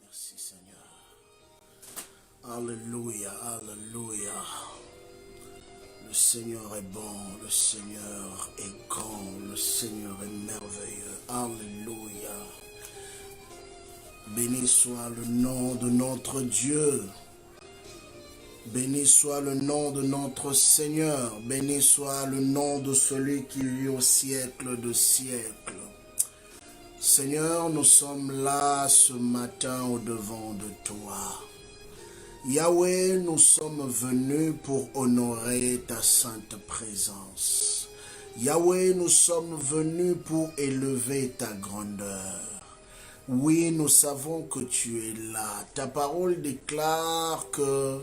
Merci Seigneur. Alléluia, alléluia. Le Seigneur est bon, le Seigneur est grand, le Seigneur est merveilleux. Alléluia. Béni soit le nom de notre Dieu. Béni soit le nom de notre Seigneur. Béni soit le nom de celui qui vit au siècle de siècles. Seigneur, nous sommes là ce matin au-devant de toi. Yahweh, nous sommes venus pour honorer ta sainte présence. Yahweh, nous sommes venus pour élever ta grandeur. Oui, nous savons que tu es là. Ta parole déclare que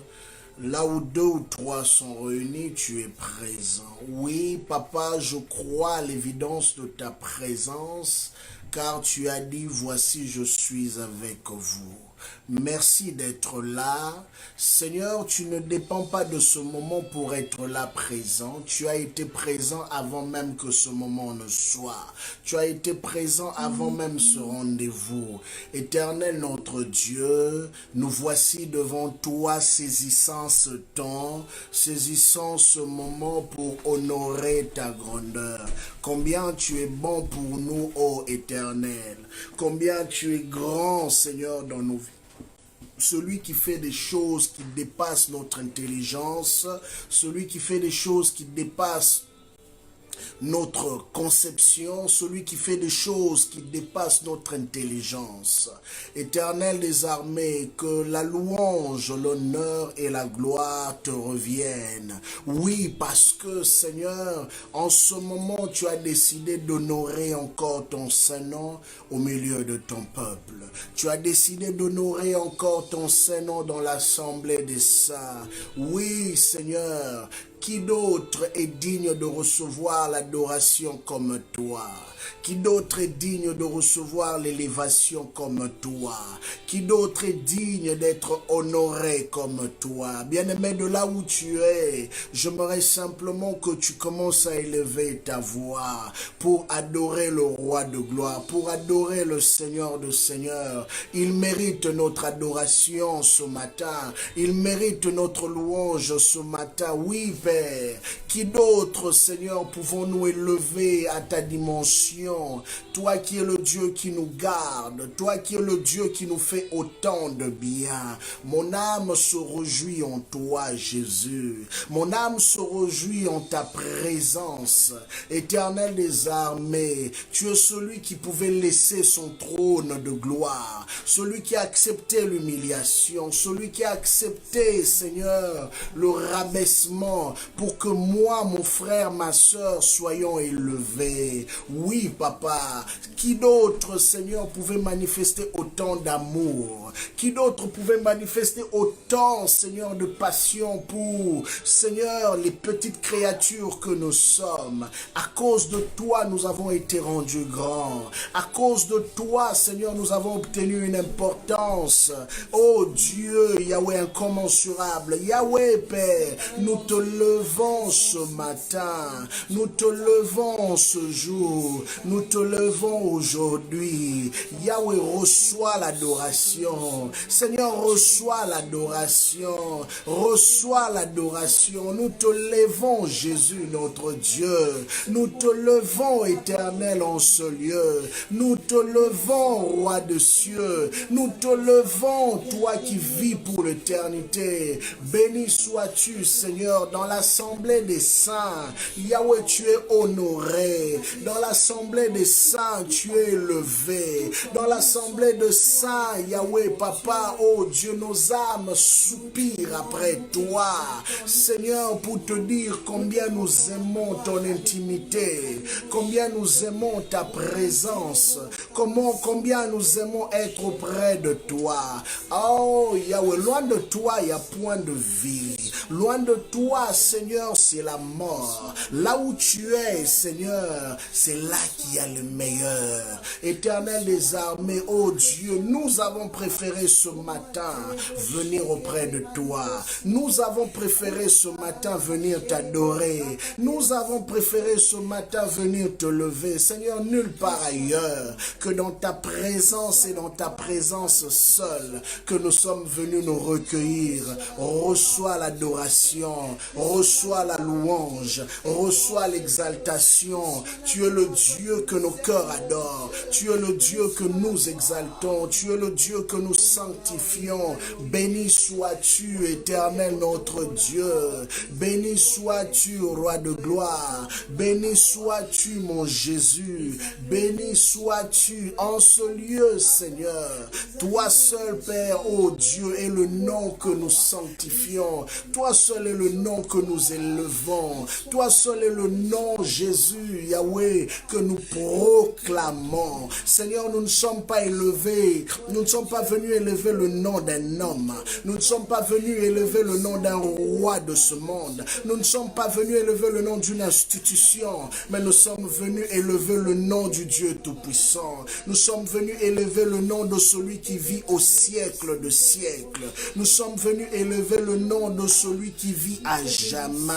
là où 2 ou 3 sont réunis, tu es présent. Oui, Papa, je crois à l'évidence de ta présence, car tu as dit, voici, je suis avec vous. Merci d'être là. Seigneur, tu ne dépends pas de ce moment pour être là présent. Tu as été présent avant même que ce moment ne soit. Tu as été présent avant même ce rendez-vous. Éternel notre Dieu, nous voici devant toi saisissant ce temps, saisissant ce moment pour honorer ta grandeur. Combien tu es bon pour nous, ô Éternel. Combien tu es grand, Seigneur, dans nos vies. Celui qui fait des choses qui dépassent notre intelligence, celui qui fait des choses qui dépassent notre conception, celui qui fait des choses qui dépassent notre intelligence. Éternel des armées, que la louange, l'honneur et la gloire te reviennent. Oui, parce que Seigneur, en ce moment, tu as décidé d'honorer encore ton Saint-Nom au milieu de ton peuple. Tu as décidé d'honorer encore ton Saint-Nom dans l'assemblée des saints. Oui, Seigneur, qui d'autre est digne de recevoir l'adoration comme toi? Qui d'autre est digne de recevoir l'élévation comme toi? Qui d'autre est digne d'être honoré comme toi? Bien-aimé, de là où tu es, j'aimerais simplement que tu commences à élever ta voix pour adorer le roi de gloire, pour adorer le Seigneur de Seigneurs. Il mérite notre adoration ce matin. Il mérite notre louange ce matin. Oui, Père. Qui d'autre, Seigneur, pouvons-nous élever à ta dimension? Toi qui es le Dieu qui nous garde, toi qui es le Dieu qui nous fait autant de bien. Mon âme se réjouit en toi, Jésus. Mon âme se réjouit en ta présence. Éternel des armées, tu es celui qui pouvait laisser son trône de gloire, celui qui a accepté l'humiliation, celui qui a accepté, Seigneur, le rabaissement pour que moi, mon frère, ma soeur, soyons élevés. Oui, Papa, qui d'autre, Seigneur, pouvait manifester autant d'amour? Qui d'autre pouvait manifester autant, Seigneur, de passion pour, Seigneur, les petites créatures que nous sommes? À cause de toi, nous avons été rendus grands. À cause de toi, Seigneur, nous avons obtenu une importance. Oh Dieu, Yahweh incommensurable, Yahweh Père, nous te levons ce matin, nous te levons ce jour, nous te levons aujourd'hui. Yahweh, reçois l'adoration. Seigneur, reçois l'adoration. Reçois l'adoration. Nous te levons, Jésus, notre Dieu. Nous te levons, Éternel, en ce lieu. Nous te levons, Roi de cieux. Nous te levons, toi qui vis pour l'éternité. Béni sois-tu, Seigneur, dans l'assemblée des saints. Yahweh, tu es honoré. Dans l'assemblée des saints, tu es élevé. Dans l'assemblée des saints, Yahweh, Papa, oh Dieu, nos âmes soupirent après toi. Seigneur, pour te dire combien nous aimons ton intimité, combien nous aimons ta présence, combien nous aimons être auprès de toi. Oh Yahweh, loin de toi, il n'y a point de vie. Loin de toi, Seigneur, c'est la mort. Là où tu es, Seigneur, c'est là qu'il y a le meilleur. Éternel des armées, oh Dieu, nous avons préféré ce matin venir auprès de toi. Nous avons préféré ce matin venir t'adorer. Nous avons préféré ce matin venir te lever. Seigneur, nulle part ailleurs que dans ta présence et dans ta présence seule que nous sommes venus nous recueillir. Reçois l'adoration, reçois la louange, reçois l'exaltation. Tu es le Dieu que nos cœurs adorent. Tu es le Dieu que nous exaltons. Tu es le Dieu que nous sanctifions. Béni sois-tu, éternel notre Dieu. Béni sois-tu, roi de gloire. Béni sois-tu, mon Jésus. Béni sois-tu en ce lieu, Seigneur. Toi seul, Père, ô Dieu, est le nom que nous sanctifions. Toi seul est le nom que nous élevons. Toi seul est le nom, Jésus, Yahweh, que nous proclamons. Seigneur, nous ne sommes pas élevés. Nous ne sommes pas venus élever le nom d'un homme. Nous ne sommes pas venus élever le nom d'un roi de ce monde. Nous ne sommes pas venus élever le nom d'une institution, mais nous sommes venus élever le nom du Dieu Tout-Puissant. Nous sommes venus élever le nom de celui qui vit au siècle de siècles. Nous sommes venus élever le nom de celui qui vit à jamais.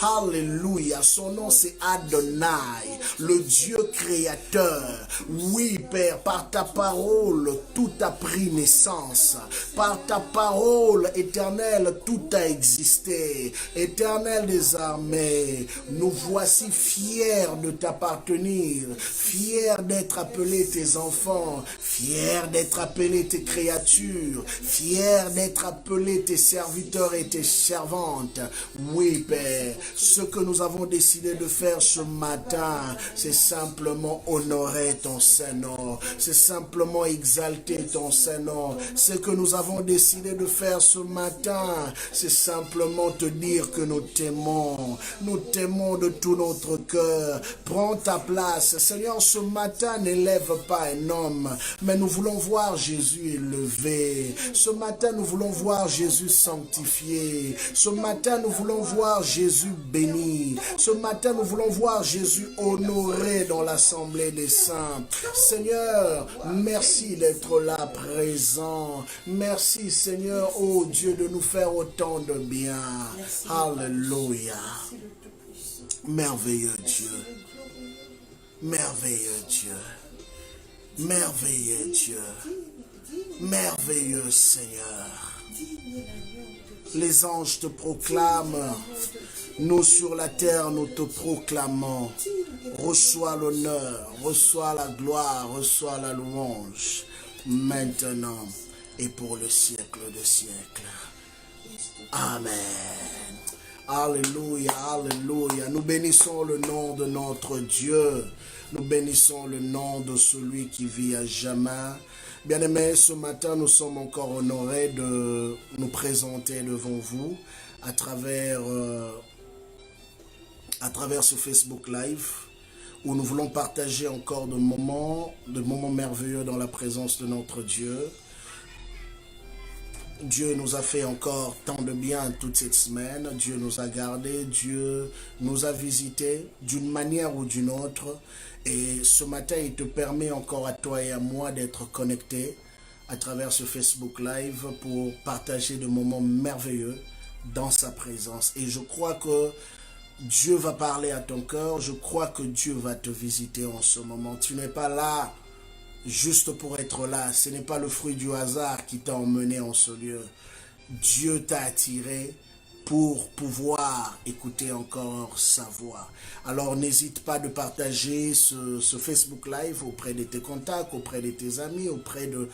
Alléluia. Son nom c'est Adonai, le Dieu créateur. Oui, Père, par ta parole, tout a pris naissance. Par ta parole, éternelle, tout a existé. Éternel des armées, nous voici fiers de t'appartenir, fiers d'être appelés tes enfants, fiers d'être appelés tes créatures, fiers d'être appelés tes serviteurs et tes servantes. Oui, Père, ce que nous avons décidé de faire ce matin, c'est simplement honorer ton Saint-Nom, c'est simplement exalter ton Saint-Nom. Ce que nous avons décidé de faire ce matin, c'est simplement te dire que nous t'aimons de tout notre cœur. Prends ta place. Seigneur, ce matin, n'élève pas un homme, mais nous voulons voir Jésus élevé. Ce matin, nous voulons voir Jésus sanctifié. Ce matin, nous voulons voir Jésus béni. Ce matin, nous voulons voir Jésus honoré dans l'assemblée des saints. Seigneur, merci d'être là présent. Merci, Seigneur, oh Dieu, de nous faire autant de bien. Alléluia. Merveilleux Dieu. Merveilleux Dieu. Merveilleux Dieu. Merveilleux Seigneur. Les anges te proclament. Nous sur la terre, nous te proclamons. Reçois l'honneur, reçois la gloire, reçois la louange. Maintenant et pour le siècle de siècles. Amen. Alléluia, alléluia. Nous bénissons le nom de notre Dieu. Nous bénissons le nom de celui qui vit à jamais. Bien-aimés, ce matin, nous sommes encore honorés de nous présenter devant vous à travers ce Facebook Live où nous voulons partager encore de moments merveilleux dans la présence de notre Dieu. Dieu nous a fait encore tant de bien toute cette semaine. Dieu nous a gardés, Dieu nous a visités d'une manière ou d'une autre. Et ce matin, il te permet encore à toi et à moi d'être connectés à travers ce Facebook Live pour partager des moments merveilleux dans sa présence. Et je crois que Dieu va parler à ton cœur. Je crois que Dieu va te visiter en ce moment. Tu n'es pas là juste pour être là. Ce n'est pas le fruit du hasard qui t'a emmené en ce lieu. Dieu t'a attiré pour pouvoir écouter encore sa voix. Alors n'hésite pas de partager ce Facebook Live auprès de tes contacts, auprès de tes amis, auprès de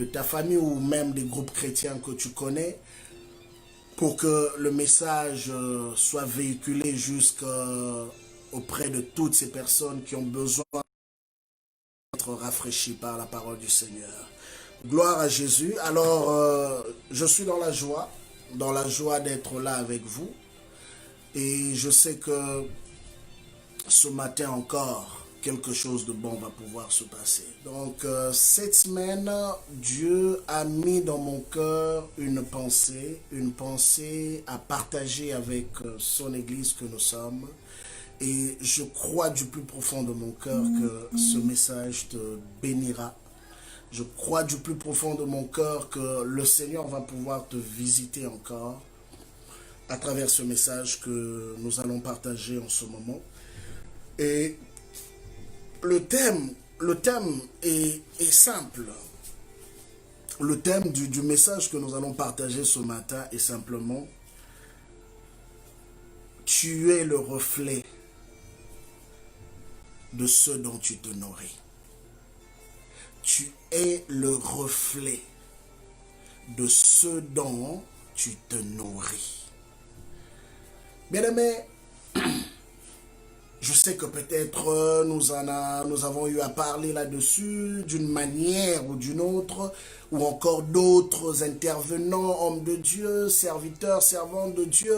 ta famille ou même des groupes chrétiens que tu connais pour que le message soit véhiculé jusqu'auprès de toutes ces personnes qui ont besoin d'être rafraîchies par la parole du Seigneur. Gloire à Jésus. Alors, je suis dans la joie d'être là avec vous. Et je sais que ce matin encore, quelque chose de bon va pouvoir se passer. Donc, cette semaine, Dieu a mis dans mon cœur une pensée à partager avec son Église que nous sommes. Et je crois du plus profond de mon cœur que ce message te bénira. Je crois du plus profond de mon cœur que le Seigneur va pouvoir te visiter encore à travers ce message que nous allons partager en ce moment. Et le thème est simple. Le thème du message que nous allons partager ce matin est simplement « Tu es le reflet de ce dont tu te nourris. » Tu es le reflet de ce dont tu te nourris. Bien-aimés, je sais que peut-être nous avons eu à parler là-dessus d'une manière ou d'une autre, ou encore d'autres intervenants, hommes de Dieu, serviteurs, servantes de Dieu,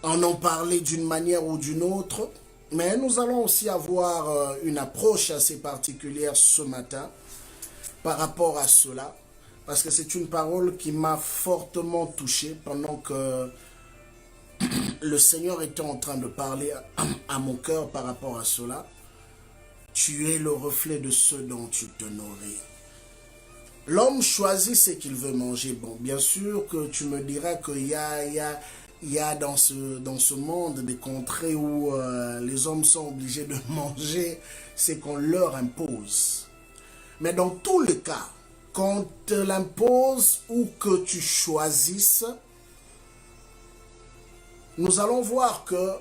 en ont parlé d'une manière ou d'une autre. Mais nous allons aussi avoir une approche assez particulière ce matin par rapport à cela, parce que c'est une parole qui m'a fortement touché pendant que le Seigneur était en train de parler à mon cœur par rapport à cela. Tu es le reflet de ce dont tu te nourris. L'homme choisit ce qu'il veut manger. Bon, bien sûr que tu me diras qu'il y a dans ce monde des contrées où les hommes sont obligés de manger ce qu'on leur impose. Mais dans tous les cas, qu'on te l'impose ou que tu choisisses, nous allons voir que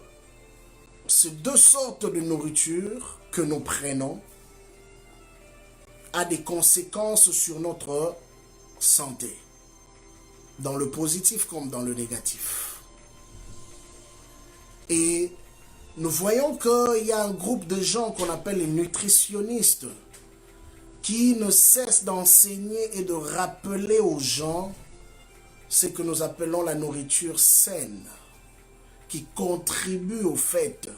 ces deux sortes de nourriture que nous prenons a des conséquences sur notre santé, dans le positif comme dans le négatif. Et nous voyons qu'il y a un groupe de gens qu'on appelle les nutritionnistes qui ne cessent d'enseigner et de rappeler aux gens ce que nous appelons la nourriture saine, qui contribue au fait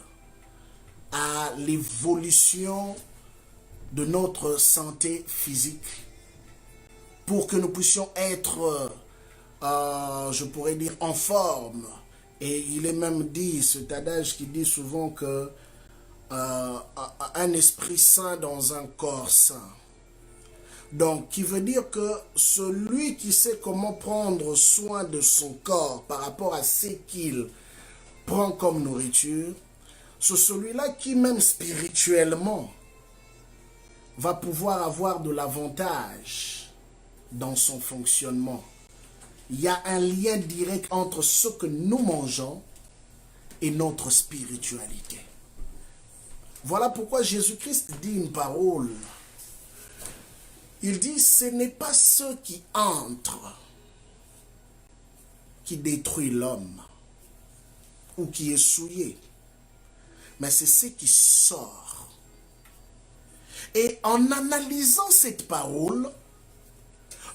à l'évolution de notre santé physique pour que nous puissions être, je pourrais dire, en forme. Et il est même dit, cet adage qui dit souvent que un esprit sain dans un corps sain. Donc, qui veut dire que celui qui sait comment prendre soin de son corps par rapport à ce qu'il prend comme nourriture, c'est celui-là qui, même spirituellement, va pouvoir avoir de l'avantage dans son fonctionnement. Il y a un lien direct entre ce que nous mangeons et notre spiritualité. Voilà pourquoi Jésus-Christ dit une parole. Il dit, ce n'est pas ce qui entre qui détruit l'homme ou qui est souillé, mais c'est ce qui sort. Et en analysant cette parole,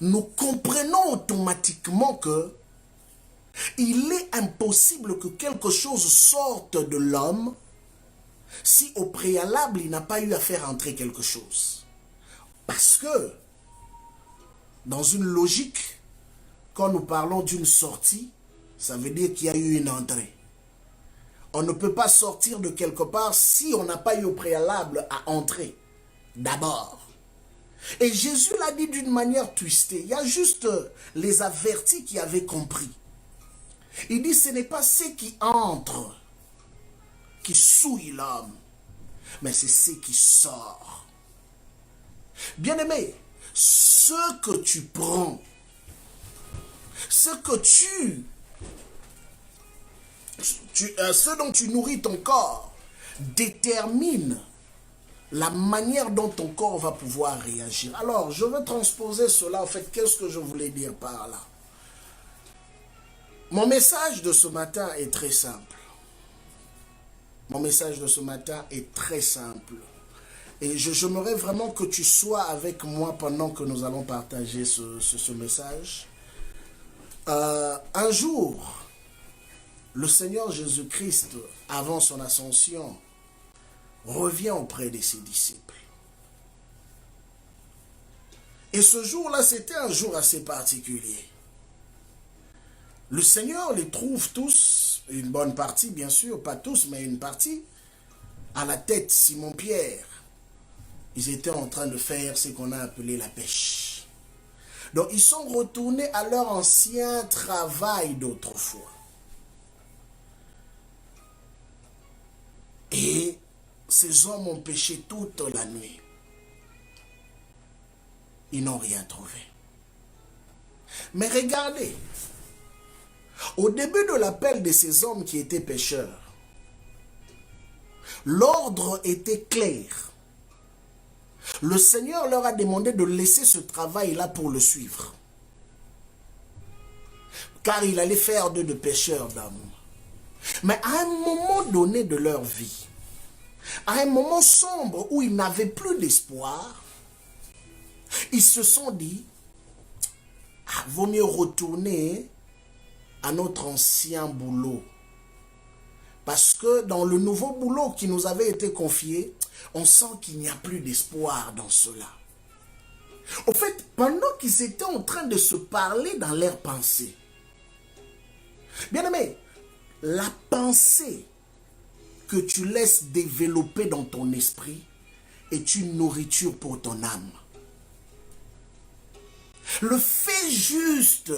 nous comprenons automatiquement que il est impossible que quelque chose sorte de l'homme si au préalable il n'a pas eu à faire entrer quelque chose. Parce que, dans une logique, quand nous parlons d'une sortie, ça veut dire qu'il y a eu une entrée. On ne peut pas sortir de quelque part si on n'a pas eu au préalable à entrer, d'abord. Et Jésus l'a dit d'une manière twistée. Il y a juste les avertis qui avaient compris. Il dit, ce n'est pas ce qui entre qui souille l'homme, mais c'est ce qui sort. Bien-aimé, ce que tu prends, ce dont tu nourris ton corps, détermine la manière dont ton corps va pouvoir réagir. Alors, je veux transposer cela. En fait, qu'est-ce que je voulais dire par là? Mon message de ce matin est très simple. Mon message de ce matin est très simple. Et j'aimerais vraiment que tu sois avec moi pendant que nous allons partager ce message. Un jour, le Seigneur Jésus-Christ, avant son ascension, revient auprès de ses disciples. Et ce jour-là, c'était un jour assez particulier. Le Seigneur les trouve tous, une bonne partie bien sûr, pas tous, mais une partie, à la tête Simon-Pierre. Ils étaient en train de faire ce qu'on a appelé la pêche. Donc ils sont retournés à leur ancien travail d'autrefois. Et ces hommes ont pêché toute la nuit. Ils n'ont rien trouvé. Mais regardez, au début de l'appel de ces hommes qui étaient pêcheurs, l'ordre était clair. Le Seigneur leur a demandé de laisser ce travail-là pour le suivre. Car il allait faire d'eux de pêcheurs d'hommes. Mais à un moment donné de leur vie, à un moment sombre où ils n'avaient plus d'espoir, ils se sont dit, vaut mieux retourner à notre ancien boulot. Parce que dans le nouveau boulot qui nous avait été confié, on sent qu'il n'y a plus d'espoir dans cela. Au fait, pendant qu'ils étaient en train de se parler dans leurs pensées, bien aimé, la pensée que tu laisses développer dans ton esprit est une nourriture pour ton âme. Le fait juste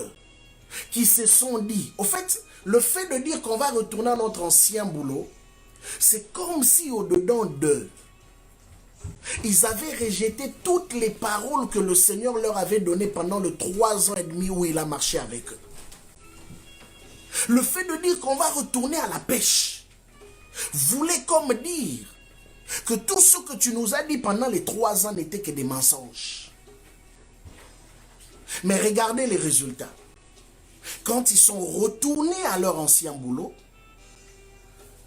qu'ils se sont dit, au fait, le fait de dire qu'on va retourner à notre ancien boulot, c'est comme si au-dedans d'eux, ils avaient rejeté toutes les paroles que le Seigneur leur avait données pendant les 3 ans et demi où il a marché avec eux. Le fait de dire qu'on va retourner à la pêche voulait comme dire que tout ce que tu nous as dit pendant les 3 ans n'était que des mensonges. Mais regardez les résultats. Quand ils sont retournés à leur ancien boulot,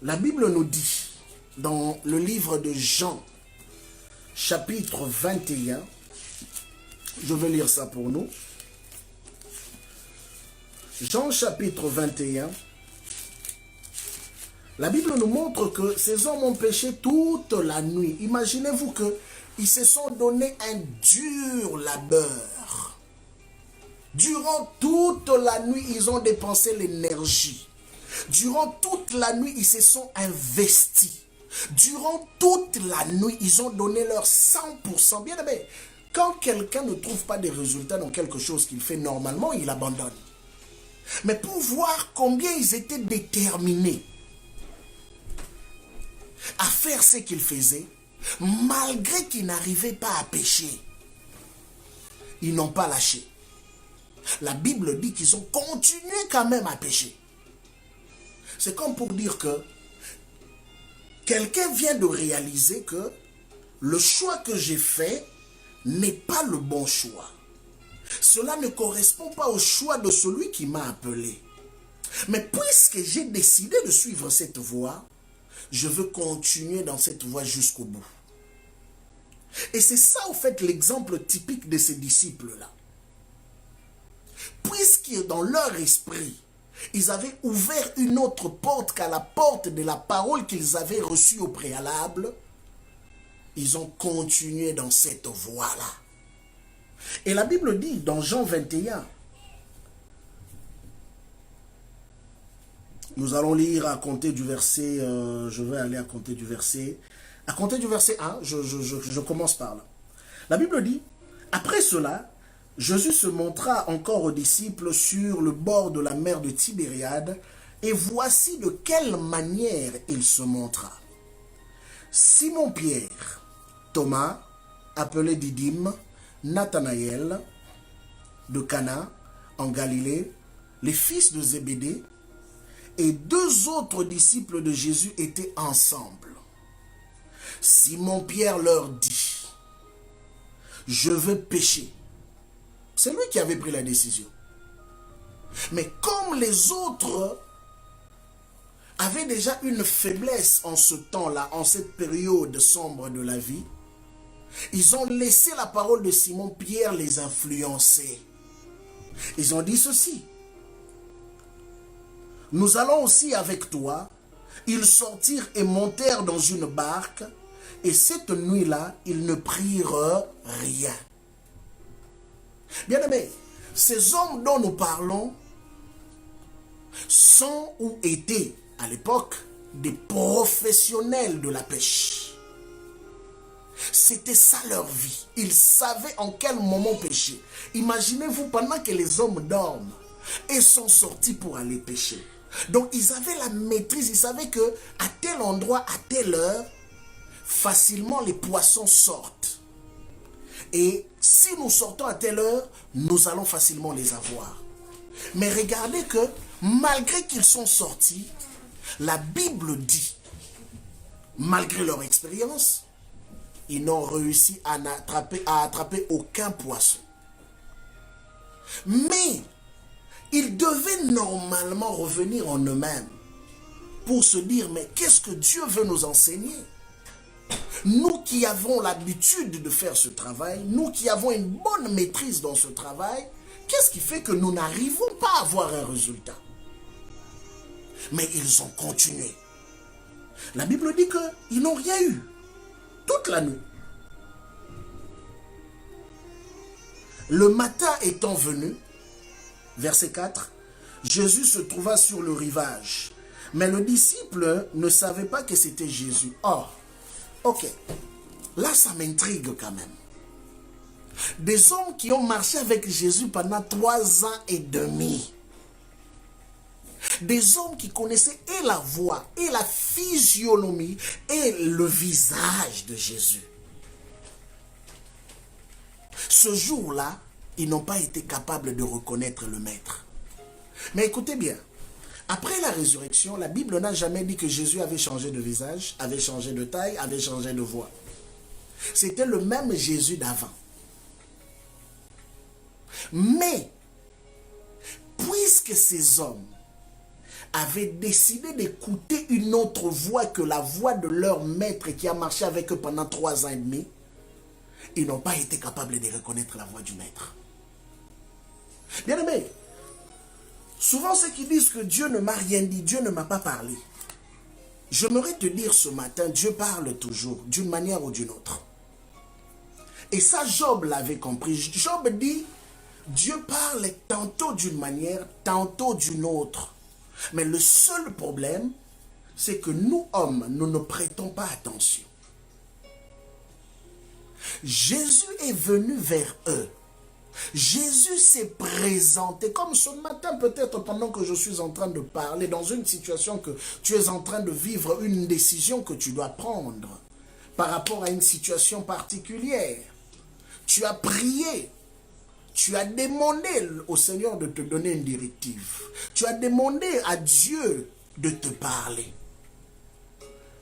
la Bible nous dit, dans le livre de Jean, chapitre 21, je vais lire ça pour nous. Jean chapitre 21, la Bible nous montre que ces hommes ont péché toute la nuit. Imaginez-vous qu'ils se sont donné un dur labeur. Durant toute la nuit, ils ont dépensé l'énergie. Durant toute la nuit, ils se sont investis. Durant toute la nuit, ils ont donné leur 100%. Bien aimé, quand quelqu'un ne trouve pas de résultats dans quelque chose qu'il fait normalement, il abandonne. Mais pour voir combien ils étaient déterminés à faire ce qu'ils faisaient, malgré qu'ils n'arrivaient pas à pêcher, ils n'ont pas lâché. La Bible dit qu'ils ont continué quand même à pécher. C'est comme pour dire que quelqu'un vient de réaliser que le choix que j'ai fait n'est pas le bon choix. Cela ne correspond pas au choix de celui qui m'a appelé. Mais puisque j'ai décidé de suivre cette voie, je veux continuer dans cette voie jusqu'au bout. Et c'est ça, en fait, l'exemple typique de ces disciples-là. Puisque dans leur esprit, ils avaient ouvert une autre porte qu'à la porte de la parole qu'ils avaient reçue au préalable, ils ont continué dans cette voie-là. Et la Bible dit dans Jean 21, nous allons lire à compter du verset, je vais aller à compter du verset 1, je commence par là. La Bible dit, après cela, Jésus se montra encore aux disciples sur le bord de la mer de Tibériade, et voici de quelle manière il se montra. Simon-Pierre, Thomas, appelé Didyme, Nathanaël, de Cana, en Galilée, les fils de Zébédée, et 2 autres disciples de Jésus étaient ensemble. Simon-Pierre leur dit, « Je veux pêcher. » C'est lui qui avait pris la décision. Mais comme les autres avaient déjà une faiblesse en ce temps-là, en cette période sombre de la vie, ils ont laissé la parole de Simon-Pierre les influencer. Ils ont dit ceci. Nous allons aussi avec toi. Ils sortirent et montèrent dans une barque, Et cette nuit-là, ils ne prirent rien. Bien-aimés, ces hommes dont nous parlons sont ou étaient à l'époque des professionnels de la pêche. C'était ça leur vie. Ils savaient en quel moment pêcher. Imaginez-vous pendant que les hommes dorment et sont sortis pour aller pêcher. Donc ils avaient la maîtrise, ils savaient que à tel endroit, à telle heure, facilement les poissons sortent. Et si nous sortons à telle heure, nous allons facilement les avoir. Mais regardez que malgré qu'ils sont sortis, la Bible dit, malgré leur expérience, ils n'ont réussi à attraper aucun poisson. Mais ils devaient normalement revenir en eux-mêmes pour se dire, mais qu'est-ce que Dieu veut nous enseigner? Nous qui avons l'habitude de faire ce travail, nous qui avons une bonne maîtrise dans ce travail, qu'est-ce qui fait que nous n'arrivons pas à avoir un résultat? Mais ils ont continué. La Bible dit qu'ils n'ont rien eu toute la nuit. Le matin étant venu, verset 4, Jésus se trouva sur le rivage. Mais le disciple ne savait pas que c'était Jésus. Or, ok, là ça m'intrigue quand même. Des hommes qui ont marché avec Jésus pendant 3 ans et demi. Des hommes qui connaissaient et la voix, et la physionomie, et le visage de Jésus. Ce jour-là, ils n'ont pas été capables de reconnaître le Maître. Mais écoutez bien, après la résurrection, la Bible n'a jamais dit que Jésus avait changé de visage, avait changé de taille, avait changé de voix. C'était le même Jésus d'avant. Mais, puisque ces hommes avaient décidé d'écouter une autre voix que la voix de leur maître qui a marché avec eux pendant 3 ans et demi, ils n'ont pas été capables de reconnaître la voix du maître. Bien aimé, souvent ceux qui disent que Dieu ne m'a rien dit, Dieu ne m'a pas parlé. J'aimerais te dire ce matin, Dieu parle toujours, d'une manière ou d'une autre. Et ça, Job l'avait compris. Job dit, Dieu parle tantôt d'une manière, tantôt d'une autre. Mais le seul problème, c'est que nous, hommes, nous ne prêtons pas attention. Jésus est venu vers eux. Jésus s'est présenté, comme ce matin peut-être pendant que je suis en train de parler, dans une situation que tu es en train de vivre, une décision que tu dois prendre par rapport à une situation particulière. Tu as prié. Tu as demandé au Seigneur de te donner une directive. Tu as demandé à Dieu de te parler.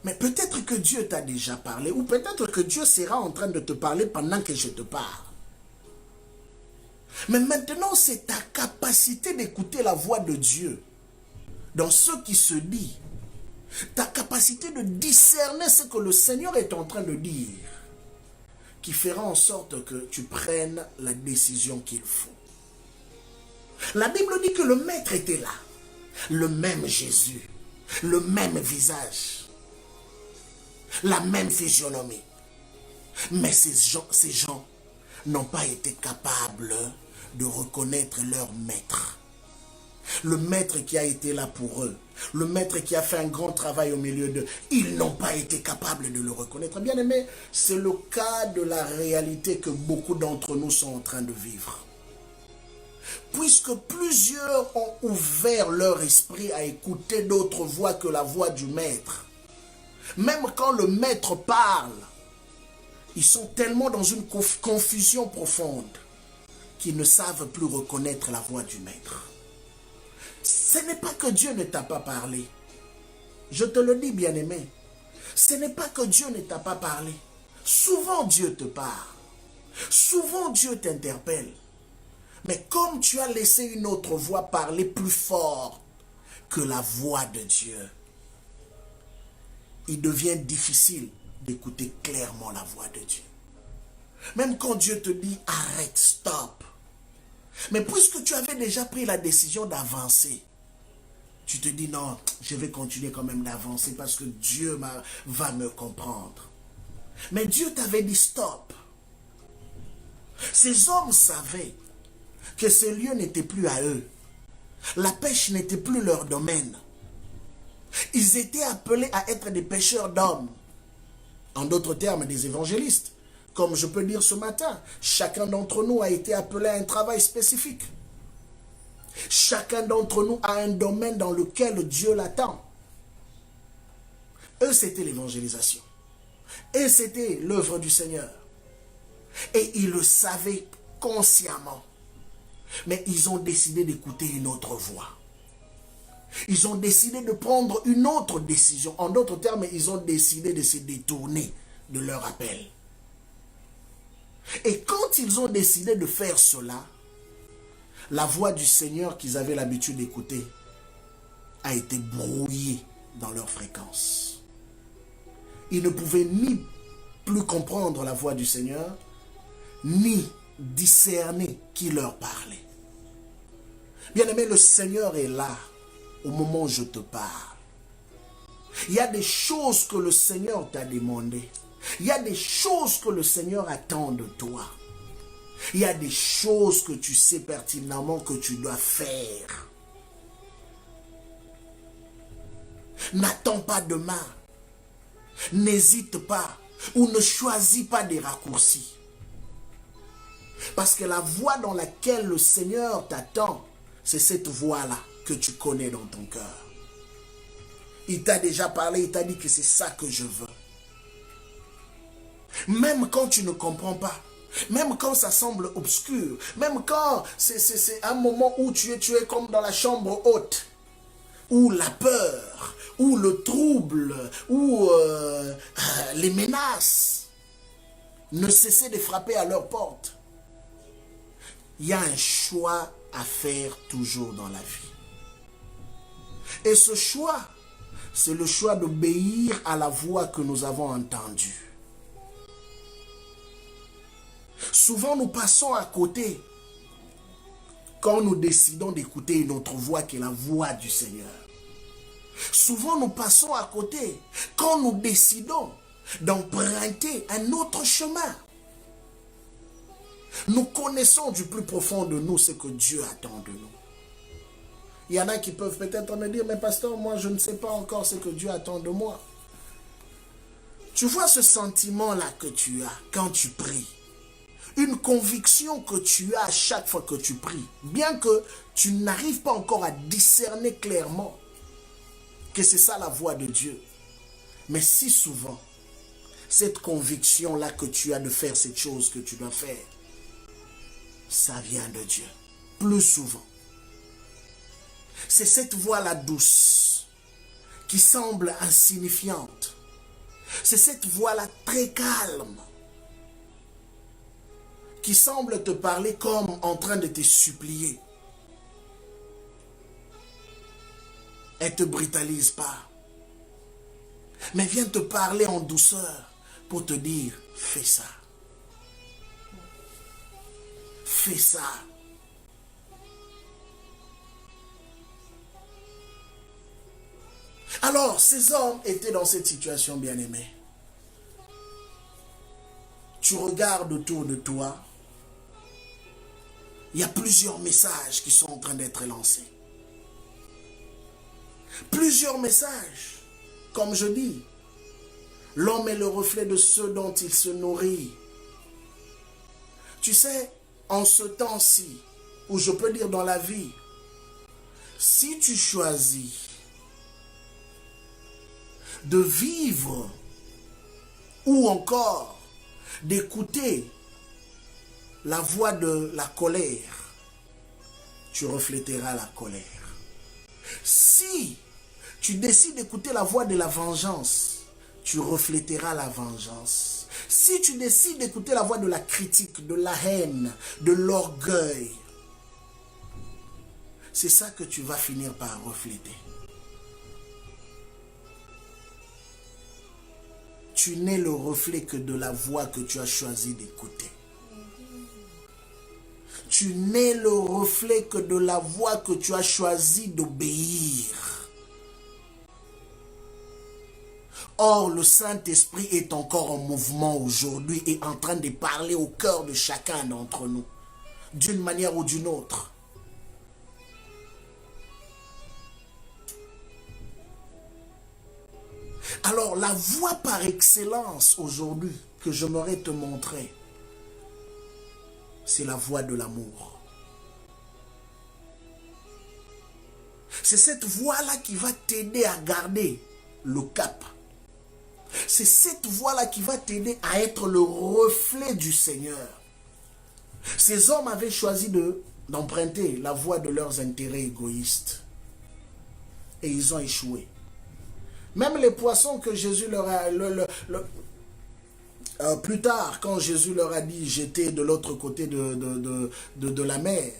Mais peut-être que Dieu t'a déjà parlé, ou peut-être que Dieu sera en train de te parler pendant que je te parle. Mais maintenant, c'est ta capacité d'écouter la voix de Dieu dans ce qui se dit. Ta capacité de discerner ce que le Seigneur est en train de dire, qui fera en sorte que tu prennes la décision qu'il faut. La Bible dit que le Maître était là, le même Jésus, le même visage, la même physionomie. Mais ces gens n'ont pas été capables de reconnaître leur Maître. Le Maître qui a été là pour eux, le Maître qui a fait un grand travail au milieu d'eux, ils n'ont pas été capables de le reconnaître. Bien aimé, c'est le cas de la réalité que beaucoup d'entre nous sont en train de vivre. Puisque plusieurs ont ouvert leur esprit à écouter d'autres voix que la voix du Maître. Même quand le Maître parle, ils sont tellement dans une confusion profonde qu'ils ne savent plus reconnaître la voix du Maître. Ce n'est pas que Dieu ne t'a pas parlé. Je te le dis, bien-aimé. Ce n'est pas que Dieu ne t'a pas parlé. Souvent Dieu te parle. Souvent Dieu t'interpelle. Mais comme tu as laissé une autre voix parler plus fort que la voix de Dieu, il devient difficile d'écouter clairement la voix de Dieu. Même quand Dieu te dit arrête, stop. Mais puisque tu avais déjà pris la décision d'avancer, tu te dis non, je vais continuer quand même d'avancer parce que Dieu va me comprendre. Mais Dieu t'avait dit stop. Ces hommes savaient que ce lieu n'était plus à eux. La pêche n'était plus leur domaine. Ils étaient appelés à être des pêcheurs d'hommes. En d'autres termes, des évangélistes. Comme je peux dire ce matin, chacun d'entre nous a été appelé à un travail spécifique. Chacun d'entre nous a un domaine dans lequel Dieu l'attend. Eux, c'était l'évangélisation. Et c'était l'œuvre du Seigneur. Et ils le savaient consciemment. Mais ils ont décidé d'écouter une autre voix. Ils ont décidé de prendre une autre décision. En d'autres termes, ils ont décidé de se détourner de leur appel. Et quand ils ont décidé de faire cela, la voix du Seigneur qu'ils avaient l'habitude d'écouter a été brouillée dans leur fréquence. Ils ne pouvaient ni plus comprendre la voix du Seigneur, ni discerner qui leur parlait. Bien-aimé, le Seigneur est là au moment où je te parle. Il y a des choses que le Seigneur t'a demandées. Il y a des choses que le Seigneur attend de toi. Il y a des choses que tu sais pertinemment que tu dois faire. N'attends pas demain. N'hésite pas ou ne choisis pas des raccourcis. Parce que la voie dans laquelle le Seigneur t'attend, c'est cette voie-là que tu connais dans ton cœur. Il t'a déjà parlé, il t'a dit que c'est ça que je veux. Même quand tu ne comprends pas, même quand ça semble obscur, même quand c'est un moment où tu es comme dans la chambre haute, où la peur, où le trouble, où les menaces ne cessaient de frapper à leur porte. Il y a un choix à faire toujours dans la vie. Et ce choix, c'est le choix d'obéir à la voix que nous avons entendue. Souvent, nous passons à côté quand nous décidons d'écouter une autre voix qui est la voix du Seigneur. Souvent, nous passons à côté quand nous décidons d'emprunter un autre chemin. Nous connaissons du plus profond de nous ce que Dieu attend de nous. Il y en a qui peuvent peut-être me dire, mais pasteur, moi je ne sais pas encore ce que Dieu attend de moi. Tu vois ce sentiment-là que tu as quand tu pries. Une conviction que tu as à chaque fois que tu pries. Bien que tu n'arrives pas encore à discerner clairement que c'est ça la voix de Dieu. Mais si souvent, cette conviction-là que tu as de faire cette chose que tu dois faire, ça vient de Dieu. Plus souvent. C'est cette voix-là douce, qui semble insignifiante. C'est cette voix-là très calme, qui semble te parler comme en train de te supplier. Elle ne te brutalise pas, mais vient te parler en douceur pour te dire, fais ça. Fais ça. Alors, ces hommes étaient dans cette situation, bien-aimée. Tu regardes autour de toi, il y a plusieurs messages qui sont en train d'être lancés. Plusieurs messages. Comme je dis, l'homme est le reflet de ce dont il se nourrit. Tu sais, en ce temps-ci, ou je peux dire dans la vie, si tu choisis de vivre ou encore d'écouter la voix de la colère, tu refléteras la colère. Si tu décides d'écouter la voix de la vengeance, tu refléteras la vengeance. Si tu décides d'écouter la voix de la critique, de la haine, de l'orgueil, c'est ça que tu vas finir par refléter. Tu n'es le reflet que de la voix que tu as choisi d'écouter. Tu n'es le reflet que de la voix que tu as choisi d'obéir. Or, le Saint-Esprit est encore en mouvement aujourd'hui et en train de parler au cœur de chacun d'entre nous, d'une manière ou d'une autre. Alors, la voie par excellence aujourd'hui que j'aimerais te montrer, c'est la voie de l'amour. C'est cette voie-là qui va t'aider à garder le cap. C'est cette voie-là qui va t'aider à être le reflet du Seigneur. Ces hommes avaient choisi d'emprunter la voie de leurs intérêts égoïstes. Et ils ont échoué. Même les poissons que Jésus leur a... plus tard, quand Jésus leur a dit, j'étais de l'autre côté de la mer,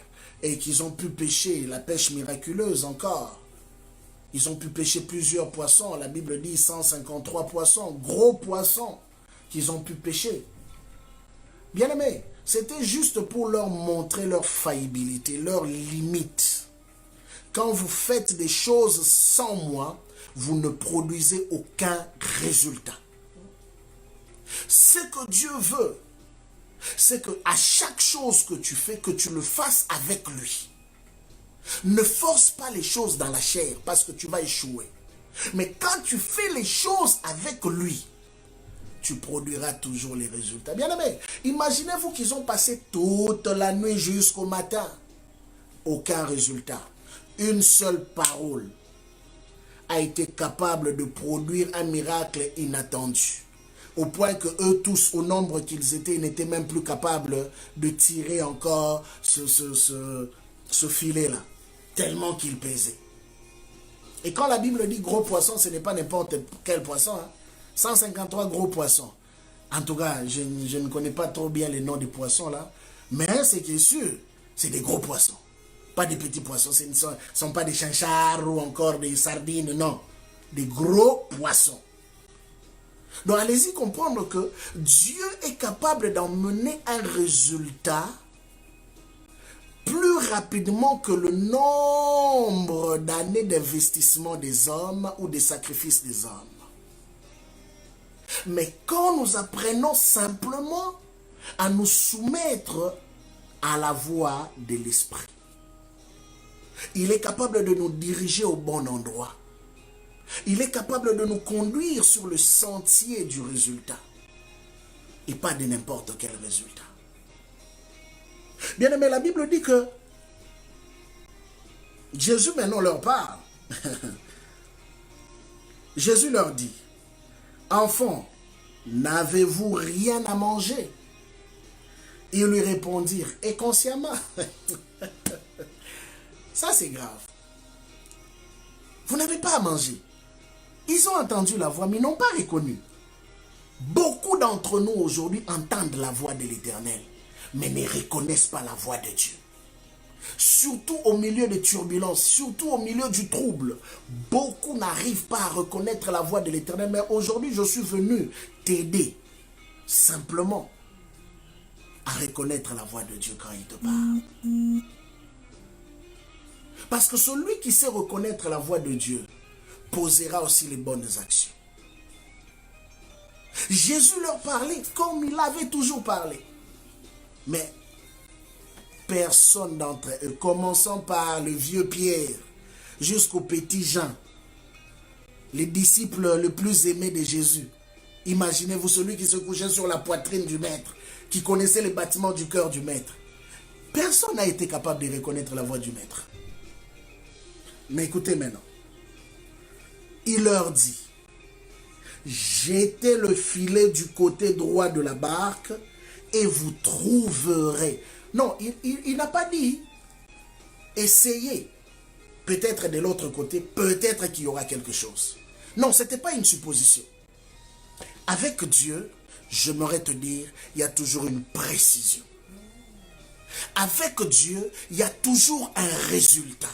et qu'ils ont pu pêcher, la pêche miraculeuse encore. Ils ont pu pêcher plusieurs poissons. La Bible dit 153 poissons, gros poissons qu'ils ont pu pêcher. Bien aimé, c'était juste pour leur montrer leur faillibilité, leurs limites. Quand vous faites des choses sans moi, vous ne produisez aucun résultat. Ce que Dieu veut, c'est qu'à chaque chose que tu fais, que tu le fasses avec lui. Ne force pas les choses dans la chair parce que tu vas échouer. Mais quand tu fais les choses avec lui, tu produiras toujours les résultats. Bien aimé, imaginez-vous qu'ils ont passé toute la nuit jusqu'au matin. Aucun résultat. Une seule parole a été capable de produire un miracle inattendu. Au point que eux tous, au nombre qu'ils étaient, n'étaient même plus capables de tirer encore ce filet-là. Tellement qu'il pesait. Et quand la Bible dit gros poisson, ce n'est pas n'importe quel poisson. Hein. 153 gros poissons. En tout cas, je ne connais pas trop bien les noms des poissons là. Mais ce qui est sûr, c'est des gros poissons. Pas des petits poissons. Ce ne sont pas des chanchards ou encore des sardines. Non. Des gros poissons. Donc allez-y comprendre que Dieu est capable d'emmener un résultat plus rapidement que le nombre d'années d'investissement des hommes ou des sacrifices des hommes. Mais quand nous apprenons simplement à nous soumettre à la voie de l'Esprit, il est capable de nous diriger au bon endroit. Il est capable de nous conduire sur le sentier du résultat. Et pas de n'importe quel résultat. Bien aimé, la Bible dit que Jésus maintenant leur parle. Jésus leur dit, enfants, n'avez-vous rien à manger? Ils lui répondirent, et consciemment. Ça c'est grave. Vous n'avez pas à manger. Ils ont entendu la voix, mais ils n'ont pas reconnu. Beaucoup d'entre nous aujourd'hui entendent la voix de l'Éternel, mais ne reconnaissent pas la voix de Dieu. Surtout au milieu des turbulences, surtout au milieu du trouble. Beaucoup n'arrivent pas à reconnaître la voix de l'Éternel, mais aujourd'hui je suis venu t'aider simplement à reconnaître la voix de Dieu quand il te parle. Parce que celui qui sait reconnaître la voix de Dieu posera aussi les bonnes actions. Jésus leur parlait comme il avait toujours parlé. Mais personne d'entre eux, commençant par le vieux Pierre jusqu'au petit Jean, les disciples le plus aimés de Jésus. Imaginez-vous celui qui se couchait sur la poitrine du maître, qui connaissait les bâtiments du cœur du maître. Personne n'a été capable de reconnaître la voix du maître. Mais écoutez maintenant. Il leur dit, jetez le filet du côté droit de la barque et vous trouverez. Non, il n'a pas dit, essayez. Peut-être de l'autre côté, peut-être qu'il y aura quelque chose. Non, ce n'était pas une supposition. Avec Dieu, j'aimerais te dire, il y a toujours une précision. Avec Dieu, il y a toujours un résultat.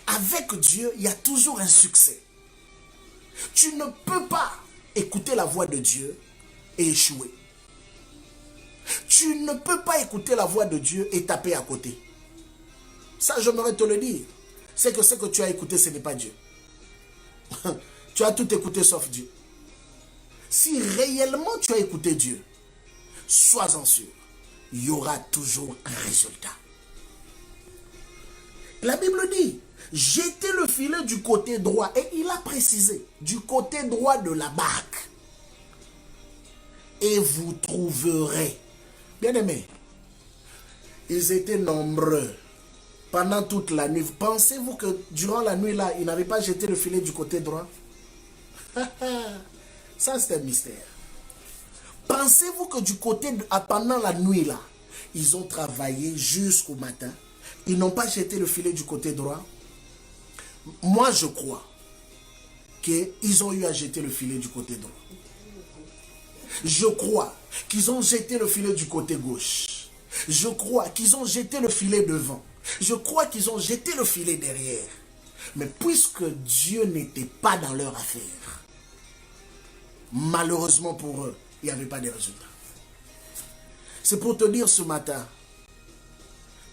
Avec Dieu, il y a toujours un succès. Tu ne peux pas écouter la voix de Dieu et échouer. Tu ne peux pas écouter la voix de Dieu et taper à côté. Ça, j'aimerais te le dire. C'est que ce que tu as écouté, ce n'est pas Dieu. Tu as tout écouté sauf Dieu. Si réellement tu as écouté Dieu, sois-en sûr, il y aura toujours un résultat. La Bible dit, jetez le filet du côté droit. Et il a précisé, du côté droit de la barque. Et vous trouverez. Bien aimé, ils étaient nombreux pendant toute la nuit. Pensez-vous que durant la nuit là, ils n'avaient pas jeté le filet du côté droit? Ça c'est un mystère. Pensez-vous que du côté, pendant la nuit là, ils ont travaillé jusqu'au matin? Ils n'ont pas jeté le filet du côté droit? Moi je crois qu'ils ont eu à jeter le filet du côté droit. Je crois qu'ils ont jeté le filet du côté gauche. Je crois qu'ils ont jeté le filet devant. Je crois qu'ils ont jeté le filet derrière. Mais puisque Dieu n'était pas dans leur affaire, malheureusement pour eux, il n'y avait pas de résultat. C'est pour te dire ce matin,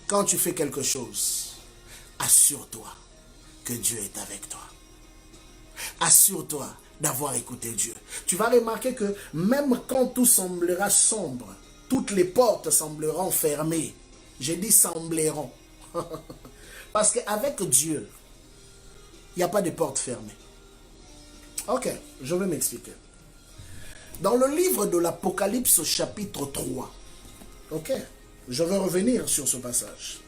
quand tu fais quelque chose, assure-toi que Dieu est avec toi. Assure-toi d'avoir écouté Dieu. Tu vas remarquer que même quand tout semblera sombre, toutes les portes sembleront fermées. J'ai dit sembleront. Parce qu'avec Dieu, il n'y a pas de porte fermée. Ok, je vais m'expliquer. Dans le livre de l'Apocalypse chapitre 3, ok, je vais revenir sur ce passage.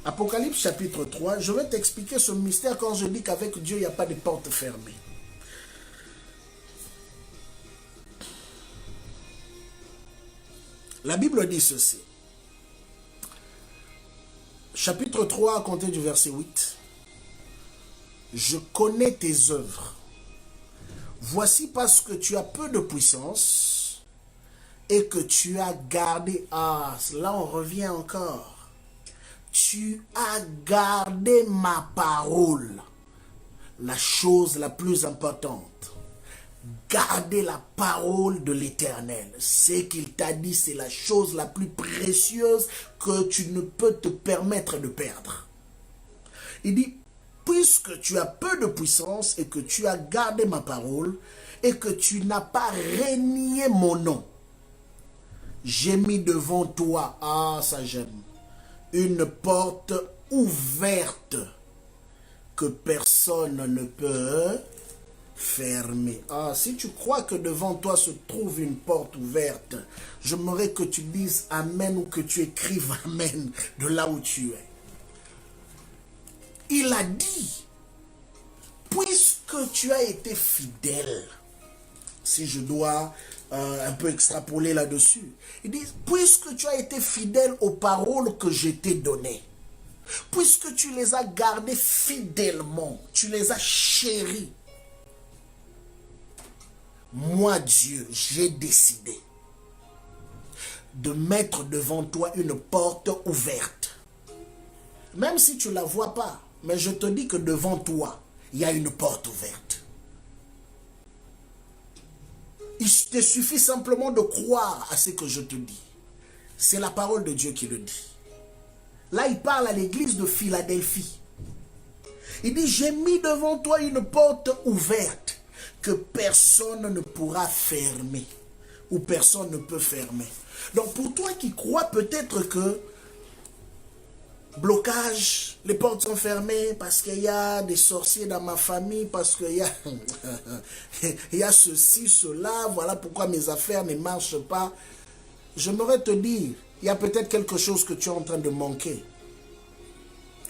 Apocalypse chapitre 3, je vais t'expliquer ce mystère quand je dis qu'avec Dieu, il n'y a pas de porte fermée. La Bible dit ceci. Chapitre 3, à compter du verset 8. Je connais tes œuvres. Voici parce que tu as peu de puissance et que tu as gardé... Ah, là on revient encore. Tu as gardé ma parole. La chose la plus importante. Garder la parole de l'Éternel. Ce qu'il t'a dit, c'est la chose la plus précieuse que tu ne peux te permettre de perdre. Il dit, puisque tu as peu de puissance et que tu as gardé ma parole et que tu n'as pas renié mon nom, j'ai mis devant toi, ah ça j'aime, une porte ouverte que personne ne peut fermer. Ah, si tu crois que devant toi se trouve une porte ouverte, j'aimerais que tu dises Amen ou que tu écrives Amen de là où tu es. Il a dit, puisque tu as été fidèle, si je dois un peu extrapoler là-dessus, il dit, puisque tu as été fidèle aux paroles que je t'ai données, puisque tu les as gardées fidèlement, tu les as chéries, moi Dieu, j'ai décidé de mettre devant toi une porte ouverte. Même si tu ne la vois pas, mais je te dis que devant toi, il y a une porte ouverte. Il te suffit simplement de croire à ce que je te dis. C'est la parole de Dieu qui le dit. Là, il parle à l'église de Philadelphie. Il dit, j'ai mis devant toi une porte ouverte que personne ne pourra fermer. Ou personne ne peut fermer. Donc pour toi qui crois peut-être que blocage, les portes sont fermées parce qu'il y a des sorciers dans ma famille, parce qu'il y a, il y a ceci, cela, voilà pourquoi mes affaires ne marchent pas. J'aimerais te dire, il y a peut-être quelque chose que tu es en train de manquer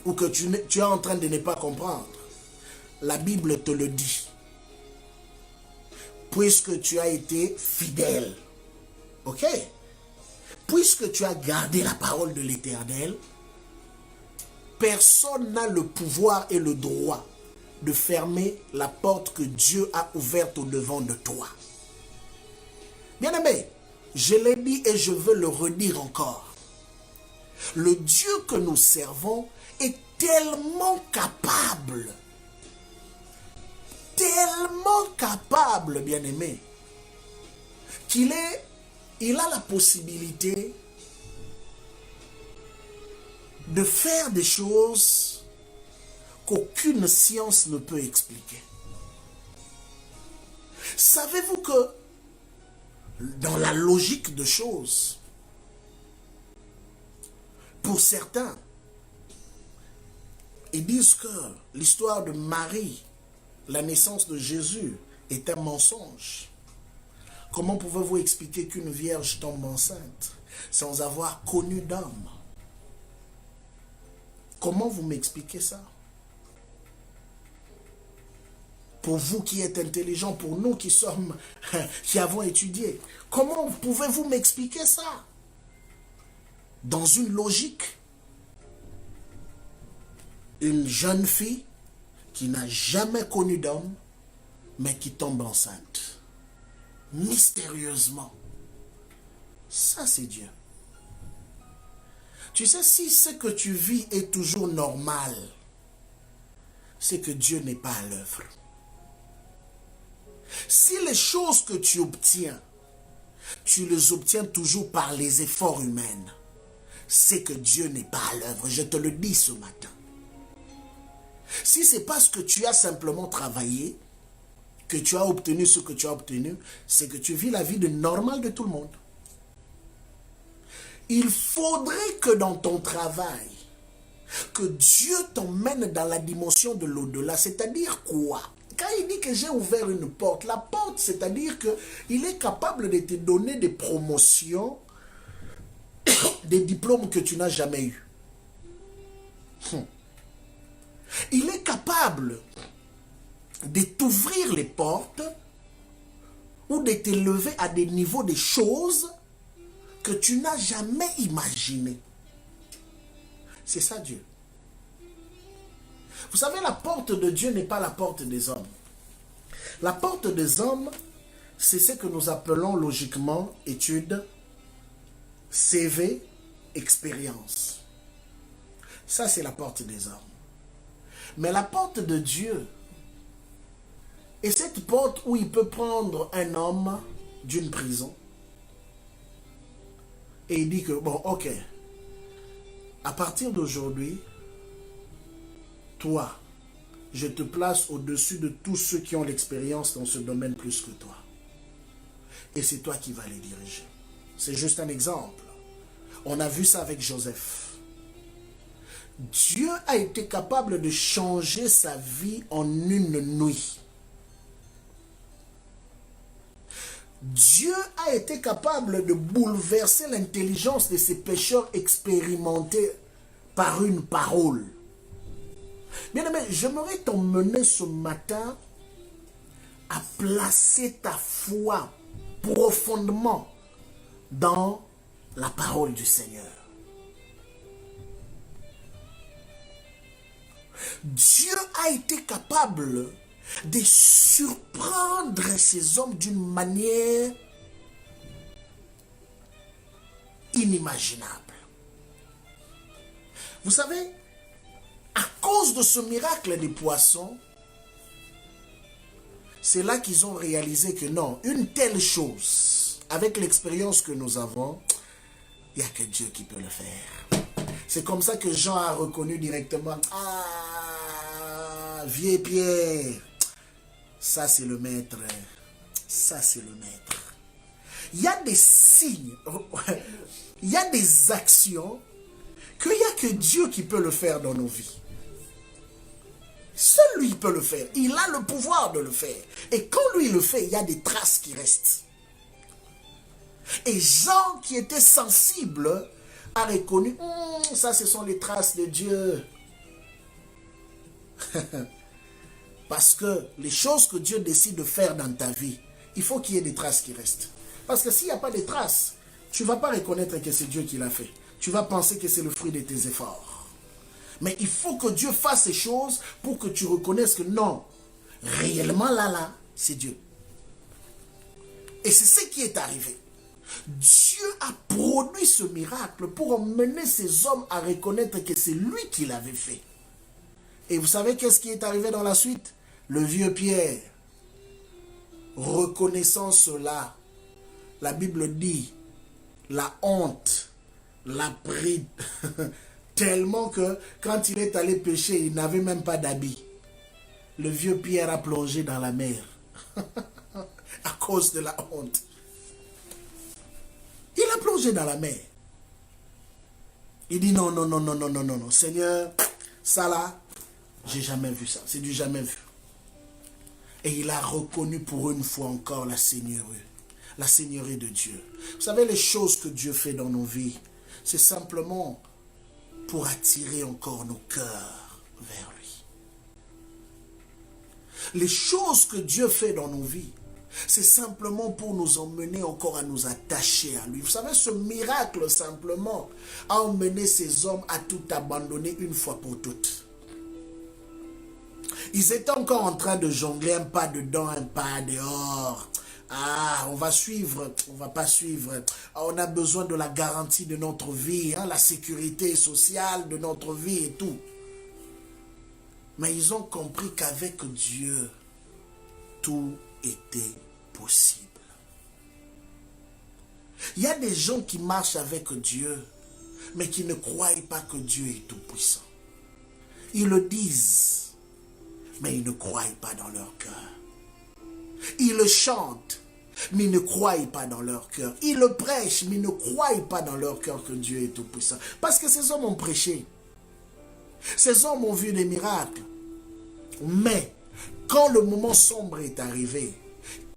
ou que tu es en train de ne pas comprendre. La Bible te le dit. Puisque tu as été fidèle, ok? Puisque tu as gardé la parole de l'Éternel, personne n'a le pouvoir et le droit de fermer la porte que Dieu a ouverte au-devant de toi. Bien-aimé, je l'ai dit et je veux le redire encore. Le Dieu que nous servons est tellement capable, bien-aimé, qu'il a la possibilité de faire des choses qu'aucune science ne peut expliquer. Savez-vous que dans la logique de choses, pour certains, ils disent que l'histoire de Marie, la naissance de Jésus, est un mensonge. Comment pouvez-vous expliquer qu'une vierge tombe enceinte sans avoir connu d'homme? Comment vous m'expliquez ça? Pour vous qui êtes intelligents, pour nous qui avons étudié, comment pouvez-vous m'expliquer ça? Dans une logique, une jeune fille qui n'a jamais connu d'homme, mais qui tombe enceinte. Mystérieusement. Ça, c'est Dieu. Tu sais, si ce que tu vis est toujours normal, c'est que Dieu n'est pas à l'œuvre. Si les choses que tu obtiens, tu les obtiens toujours par les efforts humains, c'est que Dieu n'est pas à l'œuvre. Je te le dis ce matin. Si c'est parce que tu as simplement travaillé, que tu as obtenu ce que tu as obtenu, c'est que tu vis la vie normale de tout le monde. Il faudrait que dans ton travail, que Dieu t'emmène dans la dimension de l'au-delà. C'est-à-dire quoi? Quand il dit que j'ai ouvert une porte, la porte, c'est-à-dire qu'il est capable de te donner des promotions, des diplômes que tu n'as jamais eus. Il est capable de t'ouvrir les portes ou de t'élever à des niveaux de choses que tu n'as jamais imaginé. C'est ça Dieu. Vous savez, la porte de Dieu n'est pas la porte des hommes. La porte des hommes, c'est ce que nous appelons logiquement études, CV, expérience. Ça, c'est la porte des hommes. Mais la porte de Dieu est cette porte où il peut prendre un homme d'une prison et il dit que, bon, ok, à partir d'aujourd'hui, toi, je te place au-dessus de tous ceux qui ont l'expérience dans ce domaine plus que toi. Et c'est toi qui vas les diriger. C'est juste un exemple. On a vu ça avec Joseph. Dieu a été capable de changer sa vie en une nuit. Dieu a été capable de bouleverser l'intelligence de ces pécheurs expérimentés par une parole. Bien-aimé, j'aimerais t'emmener ce matin à placer ta foi profondément dans la parole du Seigneur. Dieu a été capable de surprendre ces hommes d'une manière inimaginable. Vous savez, à cause de ce miracle des poissons, c'est là qu'ils ont réalisé que non, une telle chose, avec l'expérience que nous avons, il n'y a que Dieu qui peut le faire. C'est comme ça que Jean a reconnu directement, ah, vieux Pierre, ça c'est le maître, ça c'est le maître. Il y a des signes, il y a des actions qu'il n'y a que Dieu qui peut le faire dans nos vies. Seul lui peut le faire. Il a le pouvoir de le faire. Et quand lui le fait, il y a des traces qui restent. Et Jean, qui était sensible, a reconnu, ça ce sont les traces de Dieu. Parce que les choses que Dieu décide de faire dans ta vie, il faut qu'il y ait des traces qui restent. Parce que s'il n'y a pas de traces, tu ne vas pas reconnaître que c'est Dieu qui l'a fait. Tu vas penser que c'est le fruit de tes efforts. Mais il faut que Dieu fasse ces choses pour que tu reconnaisses que non, réellement là, c'est Dieu. Et c'est ce qui est arrivé. Dieu a produit ce miracle pour emmener ces hommes à reconnaître que c'est lui qui l'avait fait. Et vous savez qu'est-ce qui est arrivé dans la suite? Le vieux Pierre, reconnaissant cela, la Bible dit, la honte l'a pris tellement que quand il est allé pêcher, il n'avait même pas d'habit. Le vieux Pierre a plongé dans la mer. cause de la honte. Il a plongé dans la mer. Il dit non, non, non, non, non, non, non, non. Seigneur, ça là, j'ai jamais vu ça. C'est du jamais vu. Et il a reconnu pour une fois encore la seigneurie de Dieu. Vous savez, les choses que Dieu fait dans nos vies, c'est simplement pour attirer encore nos cœurs vers lui. Les choses que Dieu fait dans nos vies, c'est simplement pour nous emmener encore à nous attacher à lui. Vous savez, ce miracle simplement a emmené ces hommes à tout abandonner une fois pour toutes. Ils étaient encore en train de jongler un pas dedans, un pas dehors. Ah, on va suivre, on va pas suivre. Ah, on a besoin de la garantie de notre vie, hein, la sécurité sociale de notre vie et tout. Mais ils ont compris qu'avec Dieu, tout était possible. Il y a des gens qui marchent avec Dieu, mais qui ne croient pas que Dieu est tout puissant. Ils le disent, mais ils ne croient pas dans leur cœur. Ils le chantent, mais ils ne croient pas dans leur cœur. Ils le prêchent, mais ils ne croient pas dans leur cœur que Dieu est tout puissant. Parce que ces hommes ont prêché. Ces hommes ont vu des miracles. Mais, quand le moment sombre est arrivé,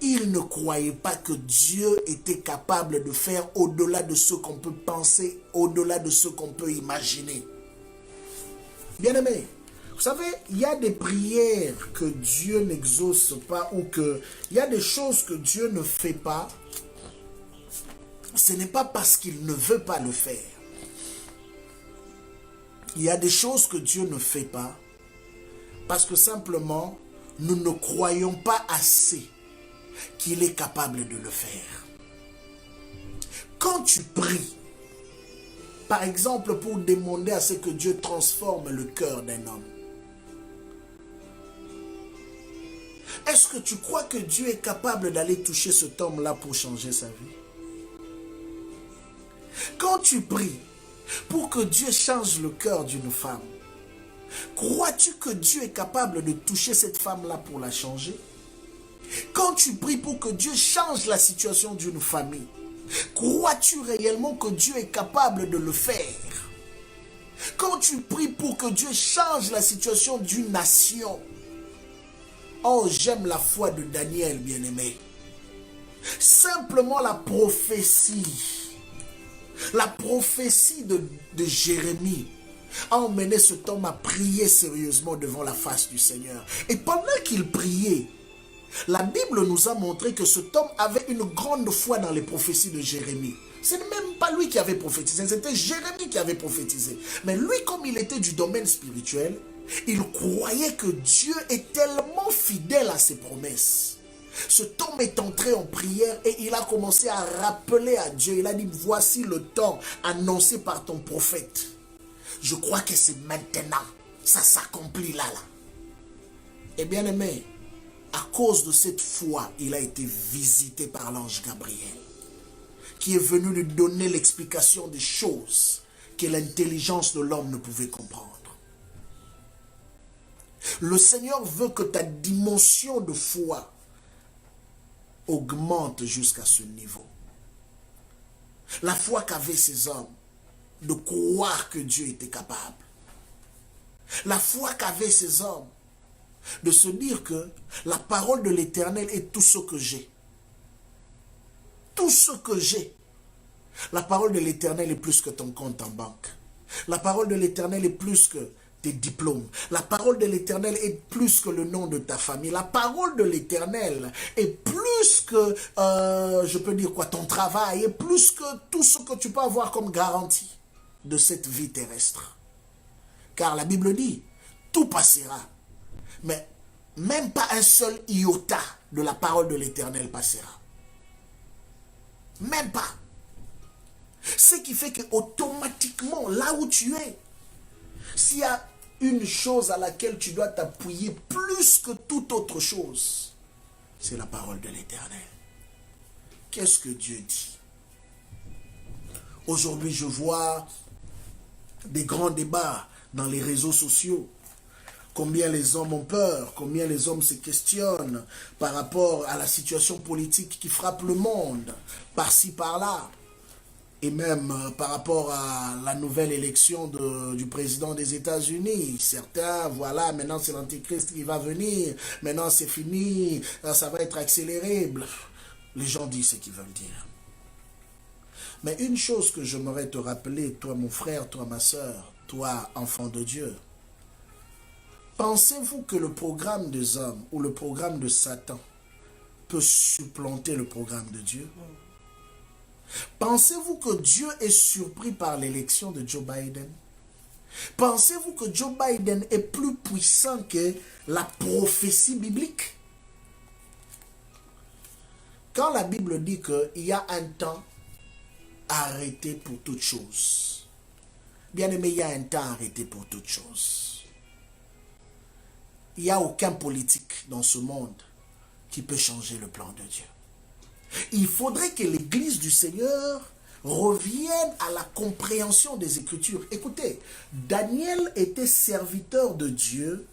ils ne croyaient pas que Dieu était capable de faire au-delà de ce qu'on peut penser, au-delà de ce qu'on peut imaginer. Bien-aimés, vous savez, il y a des prières que Dieu n'exauce pas ou il y a des choses que Dieu ne fait pas. Ce n'est pas parce qu'il ne veut pas le faire. Il y a des choses que Dieu ne fait pas parce que simplement, nous ne croyons pas assez qu'il est capable de le faire. Quand tu pries, par exemple pour demander à ce que Dieu transforme le cœur d'un homme, est-ce que tu crois que Dieu est capable d'aller toucher cet homme-là pour changer sa vie? Quand tu pries pour que Dieu change le cœur d'une femme, crois-tu que Dieu est capable de toucher cette femme-là pour la changer? Quand tu pries pour que Dieu change la situation d'une famille, crois-tu réellement que Dieu est capable de le faire? Quand tu pries pour que Dieu change la situation d'une nation, oh, j'aime la foi de Daniel, bien-aimé. Simplement la prophétie de Jérémie a emmené cet homme à prier sérieusement devant la face du Seigneur. Et pendant qu'il priait, la Bible nous a montré que cet homme avait une grande foi dans les prophéties de Jérémie. Ce n'est même pas lui qui avait prophétisé, c'était Jérémie qui avait prophétisé. Mais lui, comme il était du domaine spirituel, il croyait que Dieu est tellement fidèle à ses promesses. Cet homme est entré en prière et il a commencé à rappeler à Dieu. Il a dit, voici le temps annoncé par ton prophète. Je crois que c'est maintenant. Ça s'accomplit là. Et bien aimé, à cause de cette foi, il a été visité par l'ange Gabriel, qui est venu lui donner l'explication des choses que l'intelligence de l'homme ne pouvait comprendre. Le Seigneur veut que ta dimension de foi augmente jusqu'à ce niveau. La foi qu'avaient ces hommes de croire que Dieu était capable. La foi qu'avaient ces hommes de se dire que la parole de l'Éternel est tout ce que j'ai. Tout ce que j'ai. La parole de l'Éternel est plus que ton compte en banque. La parole de l'Éternel est plus que tes diplômes. La parole de l'Éternel est plus que le nom de ta famille. La parole de l'Éternel est plus que, je peux dire quoi, ton travail, et plus que tout ce que tu peux avoir comme garantie de cette vie terrestre. Car la Bible dit, tout passera. Mais même pas un seul iota de la parole de l'Éternel passera. Même pas. Ce qui fait que automatiquement, là où tu es, s'il y a une chose à laquelle tu dois t'appuyer plus que toute autre chose, c'est la parole de l'Éternel. Qu'est-ce que Dieu dit? Aujourd'hui, je vois des grands débats dans les réseaux sociaux Combien les hommes ont peur, combien les hommes se questionnent par rapport à la situation politique qui frappe le monde, par-ci, par-là. Et même par rapport à la nouvelle élection du président des États-Unis. Certains, voilà, maintenant c'est l'Antéchrist qui va venir, maintenant c'est fini, ça va être accéléré. Les gens disent ce qu'ils veulent dire. Mais une chose que j'aimerais te rappeler, toi mon frère, toi ma soeur, toi enfant de Dieu, pensez-vous que le programme des hommes ou le programme de Satan peut supplanter le programme de Dieu? Pensez-vous que Dieu est surpris par l'élection de Joe Biden? Pensez-vous que Joe Biden est plus puissant que la prophétie biblique? Quand la Bible dit qu'il y a un temps arrêté pour toute chose, bien aimé, il y a un temps arrêté pour toute chose. Il n'y a aucun politique dans ce monde qui peut changer le plan de Dieu. Il faudrait que l'Église du Seigneur revienne à la compréhension des Écritures. Écoutez, Daniel était serviteur de Dieu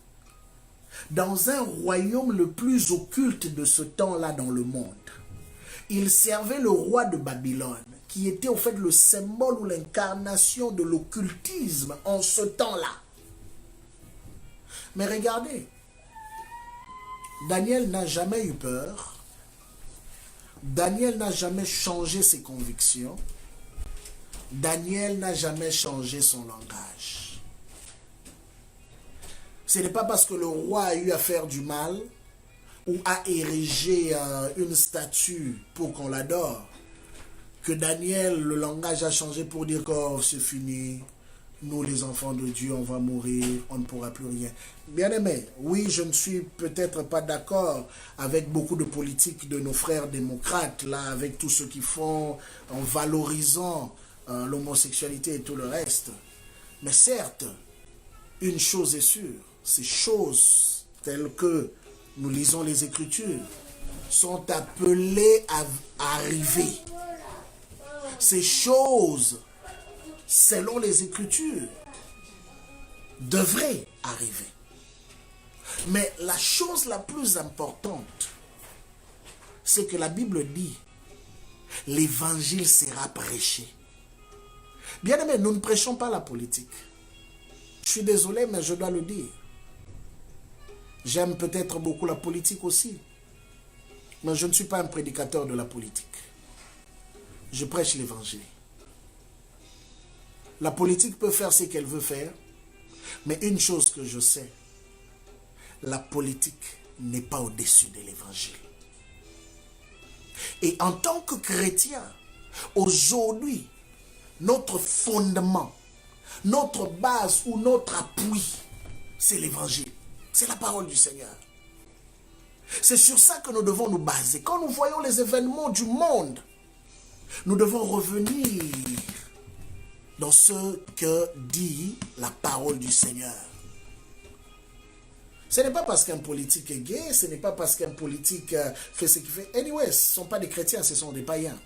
dans un royaume le plus occulte de ce temps-là dans le monde. Il servait le roi de Babylone, qui était au fait le symbole ou l'incarnation de l'occultisme en ce temps-là. Mais regardez, Daniel n'a jamais eu peur. Daniel n'a jamais changé ses convictions. Daniel n'a jamais changé son langage. Ce n'est pas parce que le roi a eu à faire du mal ou a érigé une statue pour qu'on l'adore que Daniel, le langage a changé pour dire que oh, c'est fini. Nous, les enfants de Dieu, on va mourir, on ne pourra plus rien. Bien aimé, oui, je ne suis peut-être pas d'accord avec beaucoup de politiques de nos frères démocrates, là, avec tout ce qu'ils font en valorisant l'homosexualité et tout le reste. Mais certes, une chose est sûre, ces choses telles que nous lisons les Écritures sont appelées à arriver. Ces choses selon les Écritures, devrait arriver. Mais la chose la plus importante, c'est que la Bible dit, l'évangile sera prêché. Bien aimé, nous ne prêchons pas la politique. Je suis désolé, mais je dois le dire. J'aime peut-être beaucoup la politique aussi, mais je ne suis pas un prédicateur de la politique. Je prêche l'évangile. La politique peut faire ce qu'elle veut faire, mais une chose que je sais, la politique n'est pas au-dessus de l'évangile. Et en tant que chrétien, aujourd'hui, notre fondement, notre base ou notre appui, c'est l'évangile. C'est la parole du Seigneur. C'est sur ça que nous devons nous baser. Quand nous voyons les événements du monde, nous devons revenir dans ce que dit la parole du Seigneur. Ce n'est pas parce qu'un politique est gay, ce n'est pas parce qu'un politique fait ce qu'il fait. Anyway, ce ne sont pas des chrétiens, ce sont des païens.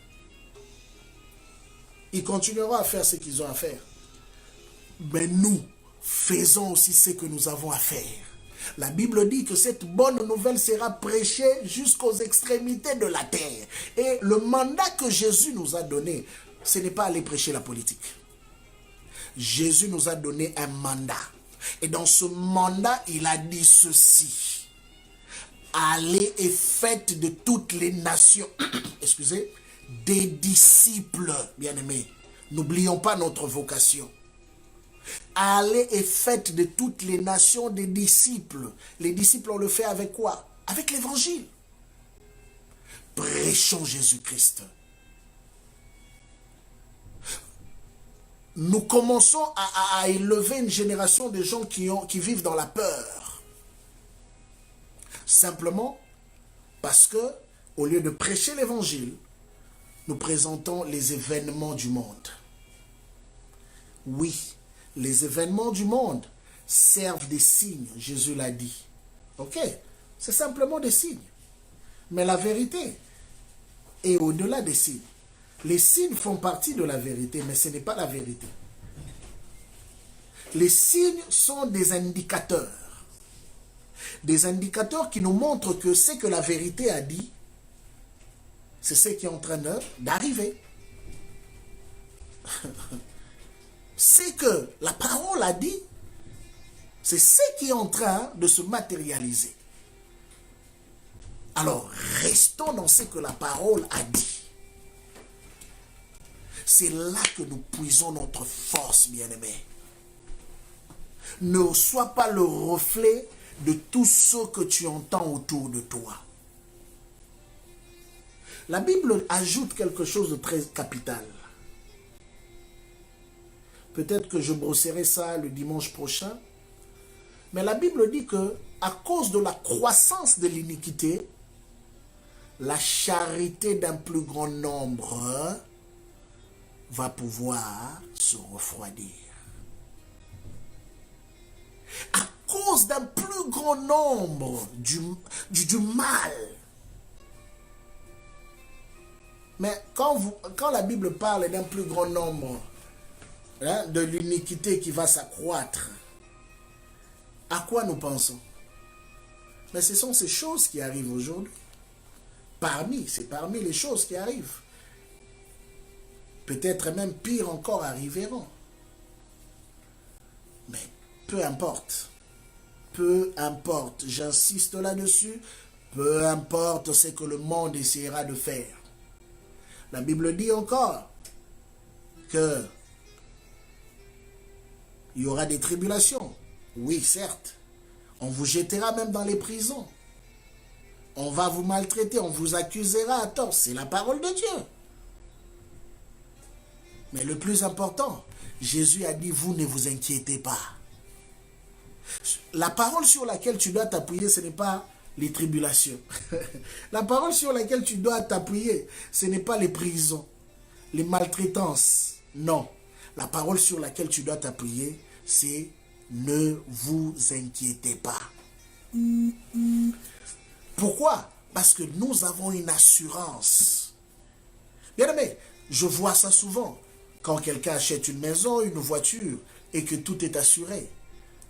Ils continueront à faire ce qu'ils ont à faire. Mais nous, faisons aussi ce que nous avons à faire. La Bible dit que cette bonne nouvelle sera prêchée jusqu'aux extrémités de la terre. Et le mandat que Jésus nous a donné, ce n'est pas aller prêcher la politique. Jésus nous a donné un mandat. Et dans ce mandat, il a dit ceci. Allez et faites de toutes les nations, excusez, des disciples, bien-aimés. N'oublions pas notre vocation. Allez et faites de toutes les nations des disciples. Les disciples, on le fait avec quoi? Avec l'évangile. Prêchons Jésus-Christ. Nous commençons à élever une génération de gens qui vivent dans la peur. Simplement parce que, au lieu de prêcher l'évangile, nous présentons les événements du monde. Oui, les événements du monde servent des signes, Jésus l'a dit. Ok, c'est simplement des signes. Mais la vérité est au-delà des signes. Les signes font partie de la vérité, mais ce n'est pas la vérité. Les signes sont des indicateurs. Des indicateurs qui nous montrent que ce que la vérité a dit, c'est ce qui est en train d'arriver. C'est que la parole a dit, c'est ce qui est en train de se matérialiser. Alors, restons dans ce que la parole a dit. C'est là que nous puisons notre force, bien-aimés. Ne sois pas le reflet de tout ce que tu entends autour de toi. La Bible ajoute quelque chose de très capital. Peut-être que je brosserai ça le dimanche prochain. Mais la Bible dit que à cause de la croissance de l'iniquité, la charité d'un plus grand nombre va pouvoir se refroidir. À cause d'un plus grand nombre du mal. Mais quand la Bible parle d'un plus grand nombre, hein, de l'iniquité qui va s'accroître, à quoi nous pensons? Mais ce sont ces choses qui arrivent aujourd'hui. C'est parmi les choses qui arrivent. Peut-être même pire encore arriveront. Mais peu importe. Peu importe. J'insiste là-dessus. Peu importe ce que le monde essaiera de faire. La Bible dit encore que il y aura des tribulations. Oui, certes. On vous jettera même dans les prisons. On va vous maltraiter, on vous accusera à tort. C'est la parole de Dieu. Mais le plus important, Jésus a dit, vous ne vous inquiétez pas. La parole sur laquelle tu dois t'appuyer, ce n'est pas les tribulations. La parole sur laquelle tu dois t'appuyer, ce n'est pas les prisons, les maltraitances. Non. La parole sur laquelle tu dois t'appuyer, c'est ne vous inquiétez pas. Pourquoi? Parce que nous avons une assurance. Bien aimé, je vois ça souvent. Quand quelqu'un achète une maison, une voiture, et que tout est assuré,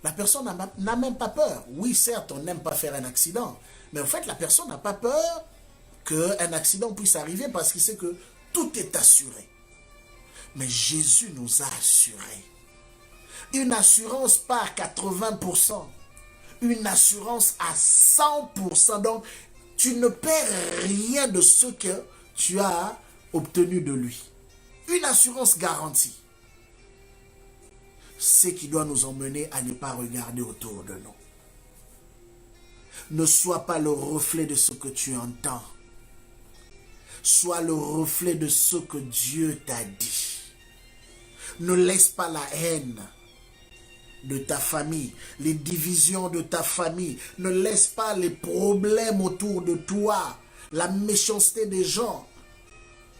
la personne n'a même pas peur. Oui, certes, on n'aime pas faire un accident, mais en fait, la personne n'a pas peur qu'un accident puisse arriver parce qu'il sait que tout est assuré. Mais Jésus nous a assurés. Une assurance pas à 80%, une assurance à 100%. Donc, tu ne perds rien de ce que tu as obtenu de lui. Une assurance garantie. Ce qui doit nous emmener à ne pas regarder autour de nous. Ne sois pas le reflet de ce que tu entends. Sois le reflet de ce que Dieu t'a dit. Ne laisse pas la haine de ta famille, les divisions de ta famille. Ne laisse pas les problèmes autour de toi, la méchanceté des gens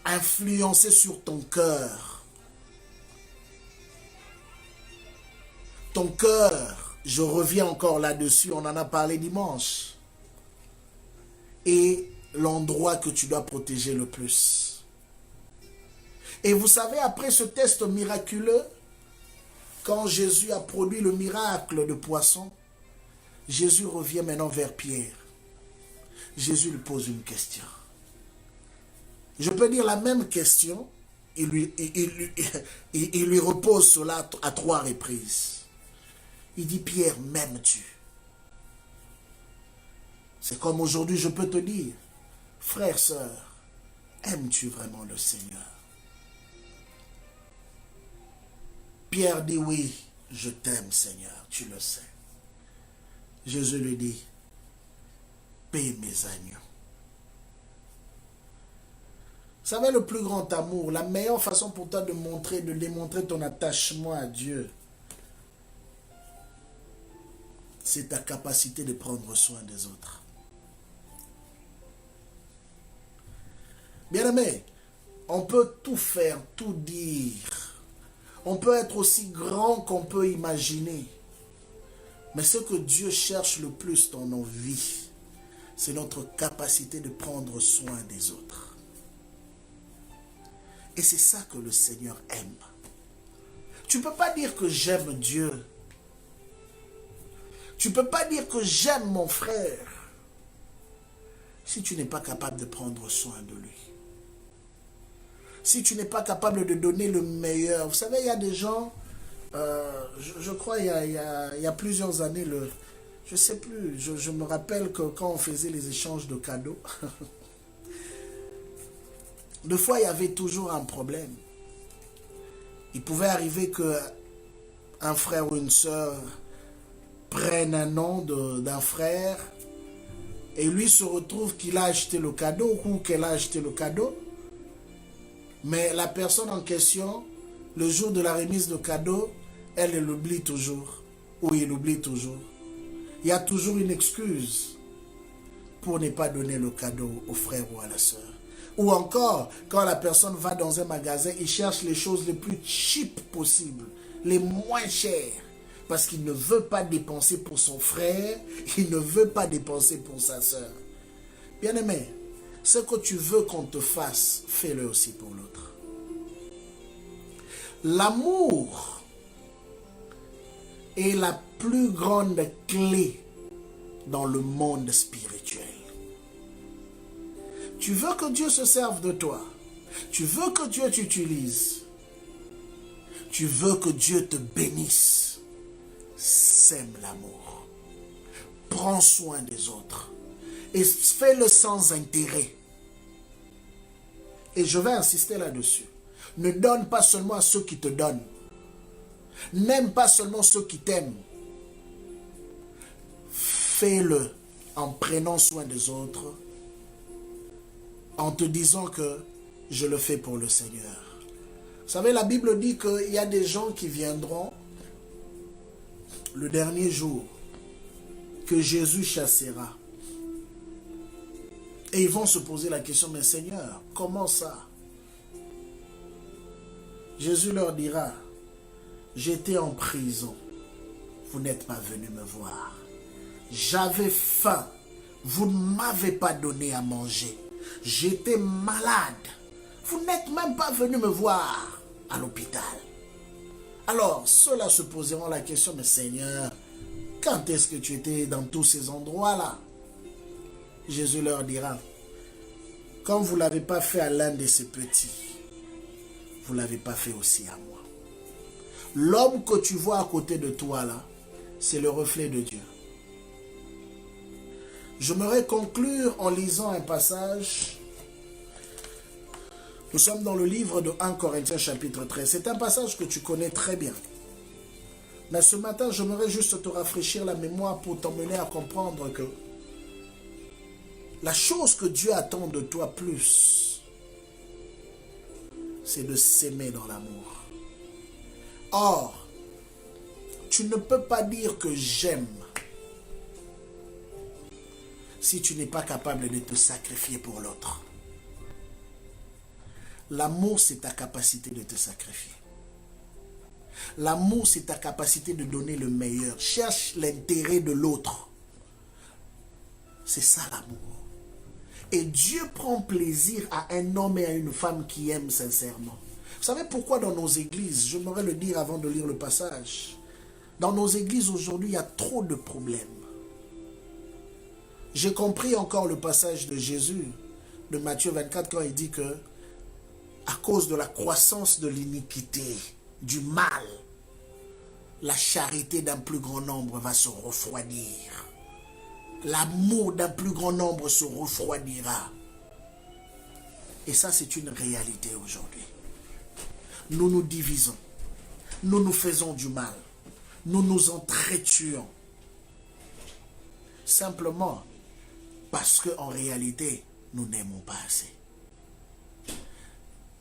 influencer sur ton cœur. Ton cœur, je reviens encore là-dessus, on en a parlé dimanche, est l'endroit que tu dois protéger le plus. Et vous savez, après ce test miraculeux, quand Jésus a produit le miracle de poisson, Jésus revient maintenant vers Pierre. Jésus lui pose une question. Je peux dire la même question, il lui repose cela à 3 reprises. Il dit, Pierre, m'aimes-tu? C'est comme aujourd'hui, je peux te dire, frère, sœur, aimes-tu vraiment le Seigneur? Pierre dit, oui, je t'aime, Seigneur, tu le sais. Jésus lui dit, paie mes agneaux. Vous savez, le plus grand amour, la meilleure façon pour toi de démontrer ton attachement à Dieu, c'est ta capacité de prendre soin des autres. Bien-aimé, on peut tout faire, tout dire. On peut être aussi grand qu'on peut imaginer. Mais ce que Dieu cherche le plus dans nos vies, c'est notre capacité de prendre soin des autres. Et c'est ça que le Seigneur aime. Tu ne peux pas dire que j'aime Dieu. Tu ne peux pas dire que j'aime mon frère si tu n'es pas capable de prendre soin de lui. Si tu n'es pas capable de donner le meilleur. Vous savez, il y a des gens, je crois il y a plusieurs années, je ne sais plus, je me rappelle que quand on faisait les échanges de cadeaux, des fois il y avait toujours un problème. Il pouvait arriver qu'un frère ou une sœur prenne un nom d'un frère et lui se retrouve qu'il a acheté le cadeau ou qu'elle a acheté le cadeau. Mais la personne en question, le jour de la remise de cadeau, elle l'oublie toujours. Ou il l'oublie toujours. Il y a toujours une excuse pour ne pas donner le cadeau au frère ou à la sœur. Ou encore, quand la personne va dans un magasin, il cherche les choses les plus cheap possibles, les moins chères. Parce qu'il ne veut pas dépenser pour son frère, il ne veut pas dépenser pour sa sœur. Bien-aimé, ce que tu veux qu'on te fasse, fais-le aussi pour l'autre. L'amour est la plus grande clé dans le monde spirituel. Tu veux que Dieu se serve de toi. Tu veux que Dieu t'utilise. Tu veux que Dieu te bénisse. Sème l'amour. Prends soin des autres. Et fais-le sans intérêt. Et je vais insister là-dessus. Ne donne pas seulement à ceux qui te donnent. N'aime pas seulement ceux qui t'aiment. Fais-le en prenant soin des autres, en te disant que je le fais pour le Seigneur. Vous savez, la Bible dit qu'il y a des gens qui viendront le dernier jour, que Jésus chassera. Et ils vont se poser la question, mais Seigneur, comment ça? Jésus leur dira, j'étais en prison, vous n'êtes pas venus me voir. J'avais faim, vous ne m'avez pas donné à manger. J'étais malade, vous n'êtes même pas venus me voir à l'hôpital. Alors, ceux-là se poseront la question, mais Seigneur, quand est-ce que tu étais dans tous ces endroits-là? Jésus leur dira, quand vous ne l'avez pas fait à l'un de ces petits, vous ne l'avez pas fait aussi à moi. L'homme que tu vois à côté de toi là, c'est le reflet de Dieu. J'aimerais conclure en lisant un passage. Nous sommes dans le livre de 1 Corinthiens chapitre 13. C'est un passage que tu connais très bien. Mais ce matin, j'aimerais juste te rafraîchir la mémoire pour t'emmener à comprendre que la chose que Dieu attend de toi plus, c'est de s'aimer dans l'amour. Or, tu ne peux pas dire que j'aime si tu n'es pas capable de te sacrifier pour l'autre. L'amour, c'est ta capacité de te sacrifier. L'amour, c'est ta capacité de donner le meilleur. Cherche l'intérêt de l'autre. C'est ça l'amour. Et Dieu prend plaisir à un homme et à une femme qui aiment sincèrement. Vous savez pourquoi dans nos églises, j'aimerais le dire avant de lire le passage, dans nos églises aujourd'hui, il y a trop de problèmes. J'ai compris encore le passage de Jésus, de Matthieu 24, quand il dit que à cause de la croissance de l'iniquité, du mal, la charité d'un plus grand nombre va se refroidir. L'amour d'un plus grand nombre se refroidira. Et ça, c'est une réalité aujourd'hui. Nous nous divisons. Nous nous faisons du mal. Nous nous entretuons. Simplement parce qu'en réalité, nous n'aimons pas assez.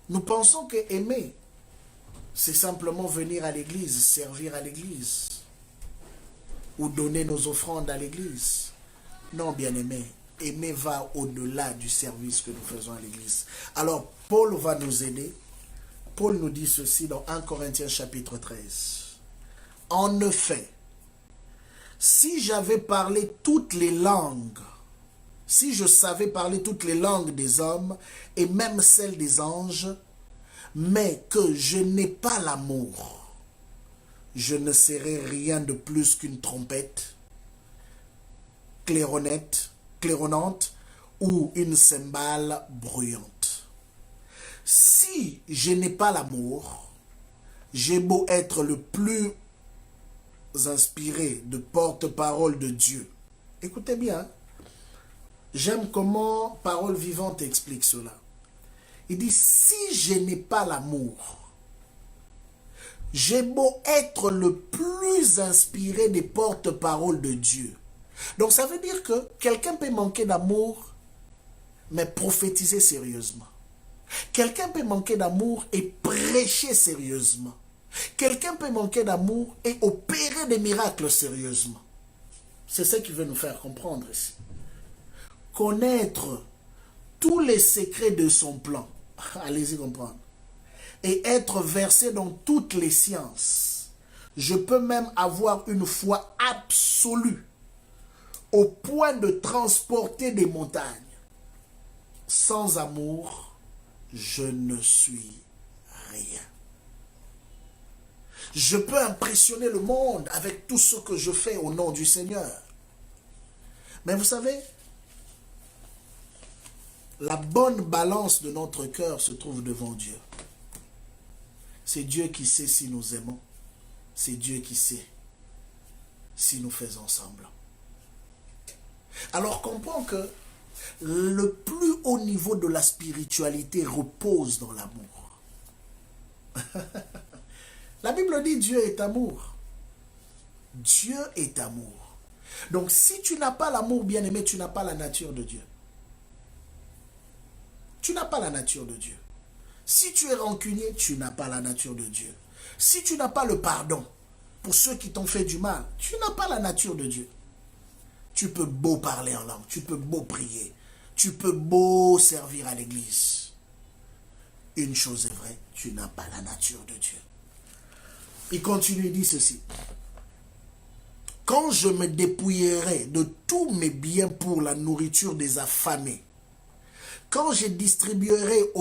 Nous pensons que aimer, c'est simplement venir à l'église, servir à l'église, ou donner nos offrandes à l'église. Non, bien-aimé, aimer va au-delà du service que nous faisons à l'église. Alors, Paul va nous aider. Paul nous dit ceci dans 1 Corinthiens chapitre 13. En effet, si j'avais parlé toutes les langues, si je savais parler toutes les langues des hommes et même celles des anges, mais que je n'ai pas l'amour, je ne serais rien de plus qu'une trompette claironnante ou une cymbale bruyante. Si je n'ai pas l'amour, j'ai beau être le plus inspiré de porte-parole de Dieu. Écoutez bien, j'aime comment Parole Vivante explique cela. Il dit, si je n'ai pas l'amour, j'ai beau être le plus inspiré des porte-paroles de Dieu. Donc ça veut dire que quelqu'un peut manquer d'amour, mais prophétiser sérieusement. Quelqu'un peut manquer d'amour et prêcher sérieusement. Quelqu'un peut manquer d'amour et opérer des miracles sérieusement. C'est ce qu'il veut nous faire comprendre ici. Connaître tous les secrets de son plan. Allez-y comprendre. Et être versé dans toutes les sciences. Je peux même avoir une foi absolue au point de transporter des montagnes. Sans amour, je ne suis rien. Je peux impressionner le monde avec tout ce que je fais au nom du Seigneur. Mais vous savez, la bonne balance de notre cœur se trouve devant Dieu. C'est Dieu qui sait si nous aimons. C'est Dieu qui sait si nous faisons semblant. Alors comprends que le plus haut niveau de la spiritualité repose dans l'amour. La Bible dit Dieu est amour. Dieu est amour. Donc si tu n'as pas l'amour, bien-aimé, tu n'as pas la nature de Dieu. Tu n'as pas la nature de Dieu. Si tu es rancunier, tu n'as pas la nature de Dieu. Si tu n'as pas le pardon pour ceux qui t'ont fait du mal, tu n'as pas la nature de Dieu. Tu peux beau parler en langue, tu peux beau prier, tu peux beau servir à l'église. Une chose est vraie, tu n'as pas la nature de Dieu. Il continue, il dit ceci. Quand je me dépouillerai de tous mes biens pour la nourriture des affamés, quand je distribuerai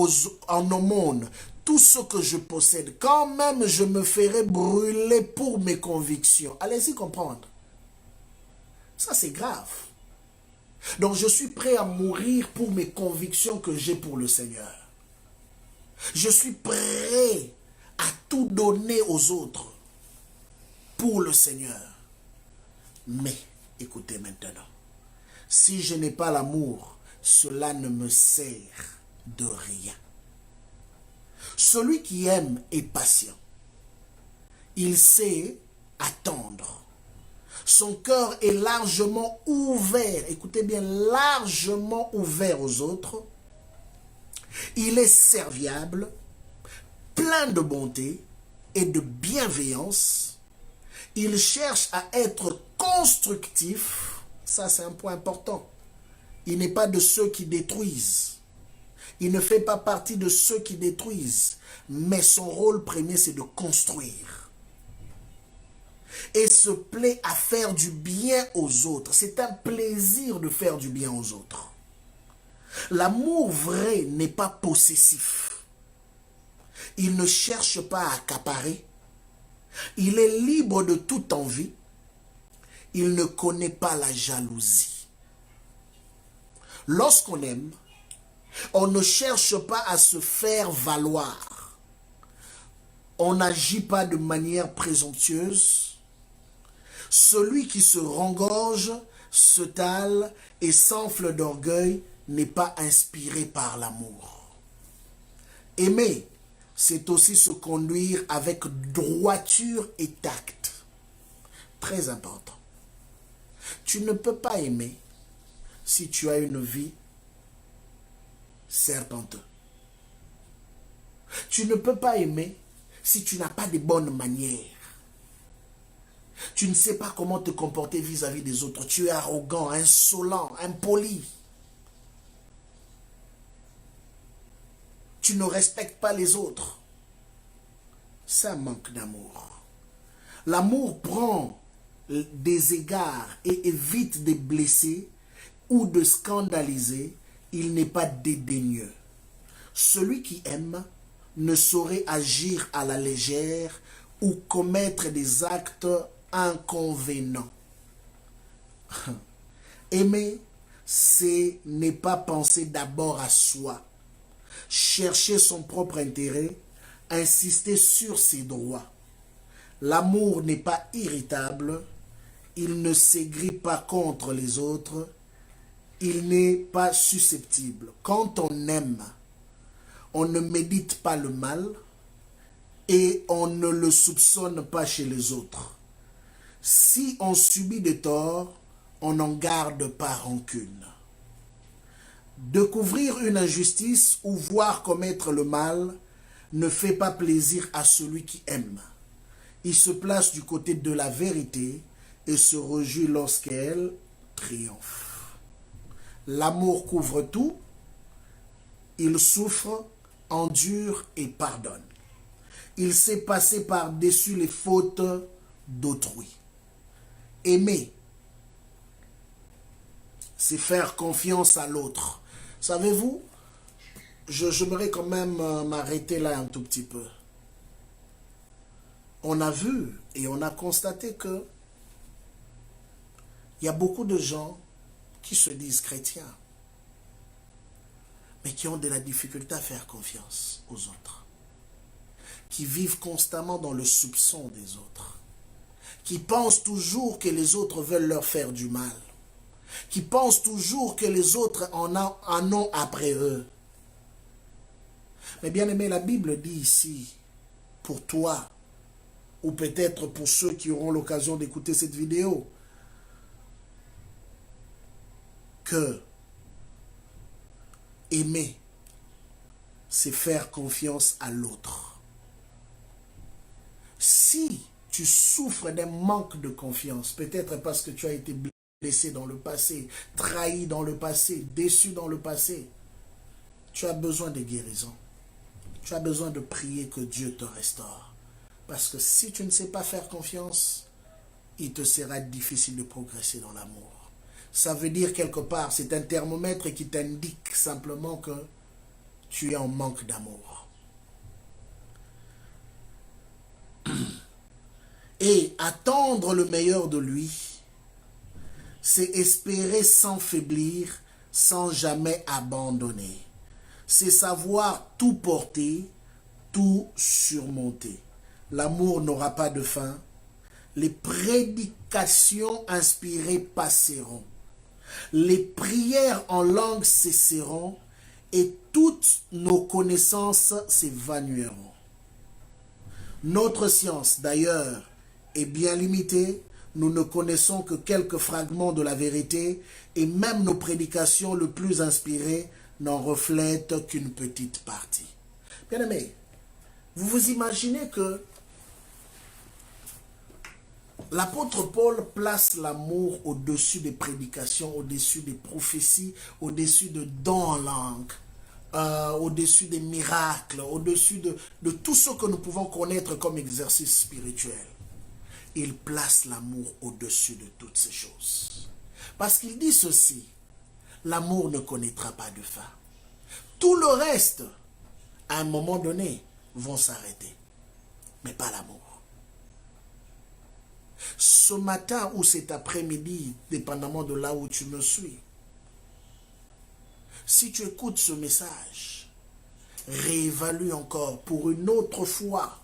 en aumône tout ce que je possède, quand même je me ferai brûler pour mes convictions. Allez-y comprendre. Ça c'est grave. Donc je suis prêt à mourir pour mes convictions que j'ai pour le Seigneur. Je suis prêt à tout donner aux autres pour le Seigneur. Mais, écoutez maintenant, si je n'ai pas l'amour, cela ne me sert de rien. Celui qui aime est patient. Il sait attendre. Son cœur est largement ouvert, écoutez bien, largement ouvert aux autres. Il est serviable, plein de bonté et de bienveillance. Il cherche à être constructif. Ça, c'est un point important. Il n'est pas de ceux qui détruisent. Il ne fait pas partie de ceux qui détruisent. Mais son rôle premier, c'est de construire. Et se plaît à faire du bien aux autres. C'est un plaisir de faire du bien aux autres. L'amour vrai n'est pas possessif. Il ne cherche pas à accaparer. Il est libre de toute envie. Il ne connaît pas la jalousie. Lorsqu'on aime, on ne cherche pas à se faire valoir. On n'agit pas de manière présomptueuse. Celui qui se rengorge, se tale et s'enfle d'orgueil n'est pas inspiré par l'amour. Aimer, c'est aussi se conduire avec droiture et tact. Très important. Tu ne peux pas aimer si tu as une vie serpenteuse. Tu ne peux pas aimer si tu n'as pas de bonnes manières. Tu ne sais pas comment te comporter vis-à-vis des autres. Tu es arrogant, insolent, impoli. Tu ne respectes pas les autres. C'est un manque d'amour. L'amour prend des égards et évite de blesser ou de scandaliser. Il n'est pas dédaigneux. Celui qui aime ne saurait agir à la légère ou commettre des actes inconvénients. Aimer, c'est ne pas penser d'abord à soi, chercher son propre intérêt, insister sur ses droits. L'amour n'est pas irritable, il ne s'aigrit pas contre les autres, il n'est pas susceptible. Quand on aime, on ne médite pas le mal et on ne le soupçonne pas chez les autres. Si on subit des torts, on n'en garde pas rancune. Découvrir une injustice ou voir commettre le mal ne fait pas plaisir à celui qui aime. Il se place du côté de la vérité et se réjouit lorsqu'elle triomphe. L'amour couvre tout, il souffre, endure et pardonne. Il sait passer par-dessus les fautes d'autrui. Aimer, c'est faire confiance à l'autre. Savez-vous, j'aimerais quand même m'arrêter là un tout petit peu. On a vu et on a constaté que il y a beaucoup de gens qui se disent chrétiens, mais qui ont de la difficulté à faire confiance aux autres, qui vivent constamment dans le soupçon des autres, qui pensent toujours que les autres veulent leur faire du mal, qui pensent toujours que les autres en ont après eux. Mais bien aimé, la Bible dit ici, pour toi, ou peut-être pour ceux qui auront l'occasion d'écouter cette vidéo, que aimer, c'est faire confiance à l'autre. Si tu souffres d'un manque de confiance, peut-être parce que tu as été blessé dans le passé, trahi dans le passé, déçu dans le passé, tu as besoin de guérison. Tu as besoin de prier que Dieu te restaure. Parce que si tu ne sais pas faire confiance, il te sera difficile de progresser dans l'amour. Ça veut dire quelque part, c'est un thermomètre qui t'indique simplement que tu es en manque d'amour. Et attendre le meilleur de lui, c'est espérer sans faiblir, sans jamais abandonner. C'est savoir tout porter, tout surmonter. L'amour n'aura pas de fin. Les prédications inspirées passeront. Les prières en langue cesseront et toutes nos connaissances s'évanouiront. Notre science, d'ailleurs, est bien limitée. Nous ne connaissons que quelques fragments de la vérité et même nos prédications les plus inspirées n'en reflètent qu'une petite partie. Bien aimé, vous vous imaginez que l'apôtre Paul place l'amour au-dessus des prédications, au-dessus des prophéties, au-dessus de dons en langue, au-dessus des miracles, au-dessus de tout ce que nous pouvons connaître comme exercice spirituel. Il place l'amour au-dessus de toutes ces choses. Parce qu'il dit ceci, l'amour ne connaîtra pas de fin. Tout le reste, à un moment donné, vont s'arrêter. Mais pas l'amour. Ce matin ou cet après-midi, dépendamment de là où tu me suis, si tu écoutes ce message, réévalue encore pour une autre fois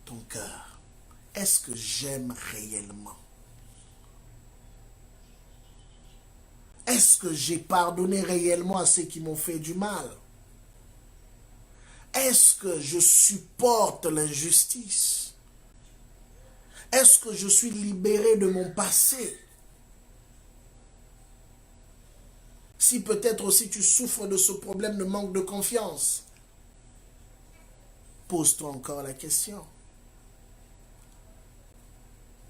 ton cœur. Est-ce que j'aime réellement? Est-ce que j'ai pardonné réellement à ceux qui m'ont fait du mal? Est-ce que je supporte l'injustice? Est-ce que je suis libéré de mon passé? Si peut-être aussi tu souffres de ce problème de manque de confiance, pose-toi encore la question.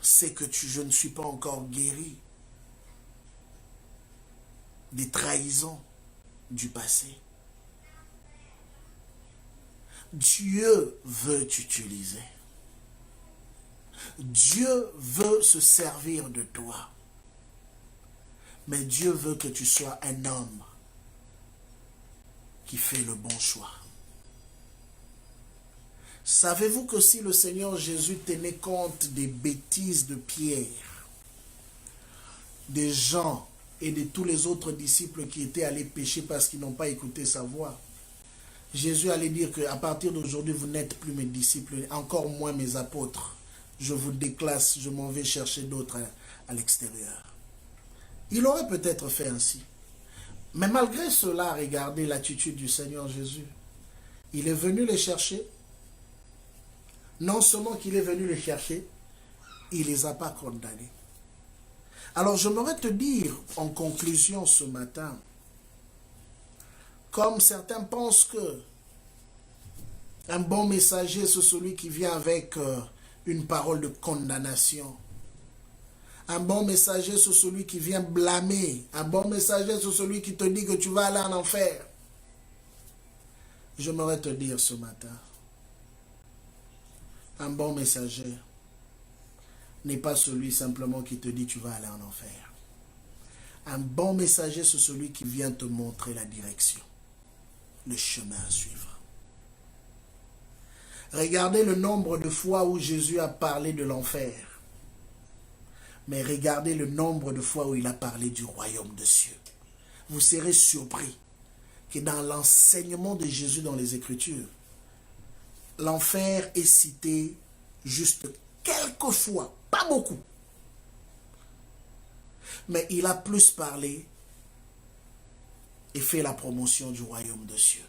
C'est que je ne suis pas encore guéri des trahisons du passé. Dieu veut t'utiliser. Dieu veut se servir de toi. Mais Dieu veut que tu sois un homme qui fait le bon choix. Savez-vous que si le Seigneur Jésus tenait compte des bêtises de Pierre, des gens et de tous les autres disciples qui étaient allés pécher parce qu'ils n'ont pas écouté sa voix. Jésus allait dire qu'à partir d'aujourd'hui, vous n'êtes plus mes disciples, encore moins mes apôtres. Je vous déclasse, je m'en vais chercher d'autres à l'extérieur. Il aurait peut-être fait ainsi. Mais malgré cela, regardez l'attitude du Seigneur Jésus. Il est venu les chercher. Non seulement qu'il est venu les chercher, il ne les a pas condamnés. Alors j'aimerais te dire en conclusion ce matin, comme certains pensent que un bon messager, c'est celui qui vient avec une parole de condamnation. Un bon messager, c'est celui qui vient blâmer. Un bon messager, c'est celui qui te dit que tu vas aller en enfer. J'aimerais te dire ce matin, un bon messager n'est pas celui simplement qui te dit tu vas aller en enfer. Un bon messager, c'est celui qui vient te montrer la direction, le chemin à suivre. Regardez le nombre de fois où Jésus a parlé de l'enfer. Mais regardez le nombre de fois où il a parlé du royaume de cieux. Vous serez surpris que dans l'enseignement de Jésus dans les Écritures, l'enfer est cité juste quelques fois, pas beaucoup. Mais il a plus parlé et fait la promotion du royaume de cieux.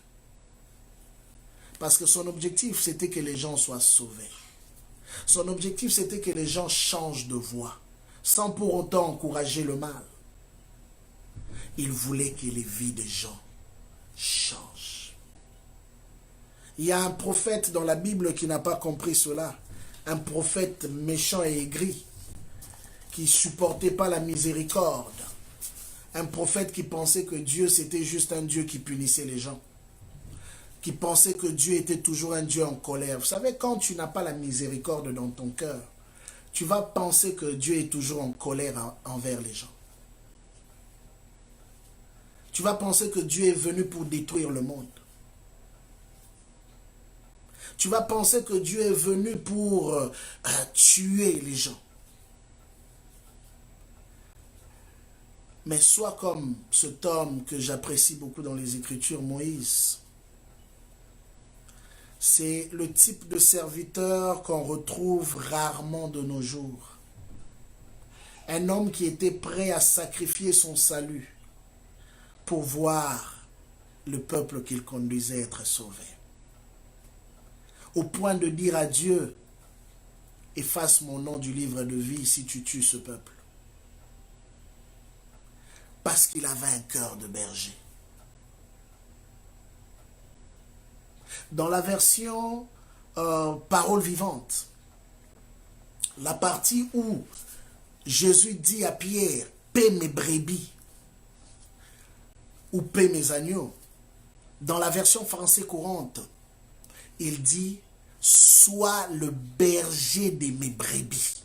Parce que son objectif, c'était que les gens soient sauvés. Son objectif, c'était que les gens changent de voie, sans pour autant encourager le mal. Il voulait que les vies des gens changent. Il y a un prophète dans la Bible qui n'a pas compris cela. Un prophète méchant et aigri, qui ne supportait pas la miséricorde. Un prophète qui pensait que Dieu, c'était juste un Dieu qui punissait les gens. Qui pensait que Dieu était toujours un Dieu en colère. Vous savez, quand tu n'as pas la miséricorde dans ton cœur, tu vas penser que Dieu est toujours en colère envers les gens. Tu vas penser que Dieu est venu pour détruire le monde. Tu vas penser que Dieu est venu pour tuer les gens. Mais sois comme cet homme que j'apprécie beaucoup dans les Écritures, Moïse. C'est le type de serviteur qu'on retrouve rarement de nos jours. Un homme qui était prêt à sacrifier son salut pour voir le peuple qu'il conduisait être sauvé. Au point de dire à Dieu, efface mon nom du livre de vie si tu tues ce peuple. Parce qu'il avait un cœur de berger. Dans la version parole vivante, la partie où Jésus dit à Pierre, paie mes brebis ou paie mes agneaux, dans la version française courante, il dit, sois le berger de mes brebis.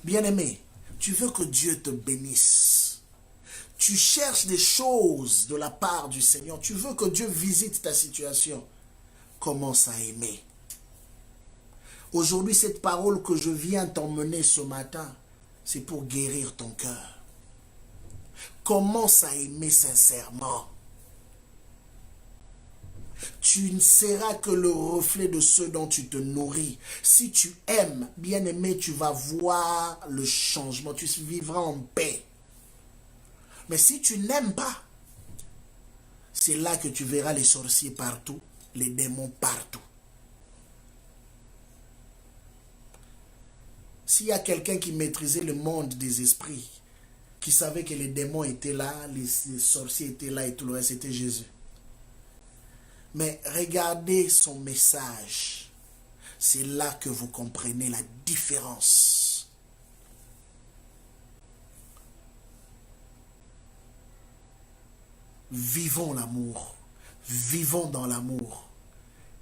Bien-aimé, tu veux que Dieu te bénisse. Tu cherches des choses de la part du Seigneur. Tu veux que Dieu visite ta situation. Commence à aimer. Aujourd'hui, cette parole que je viens t'emmener ce matin, c'est pour guérir ton cœur. Commence à aimer sincèrement. Tu ne seras que le reflet de ce dont tu te nourris. Si tu aimes, bien-aimé, tu vas voir le changement. Tu vivras en paix. Mais si tu n'aimes pas, c'est là que tu verras les sorciers partout, les démons partout. S'il y a quelqu'un qui maîtrisait le monde des esprits, qui savait que les démons étaient là, les sorciers étaient là et tout le reste, c'était Jésus. Mais regardez son message. C'est là que vous comprenez la différence. Vivons l'amour. Vivons dans l'amour.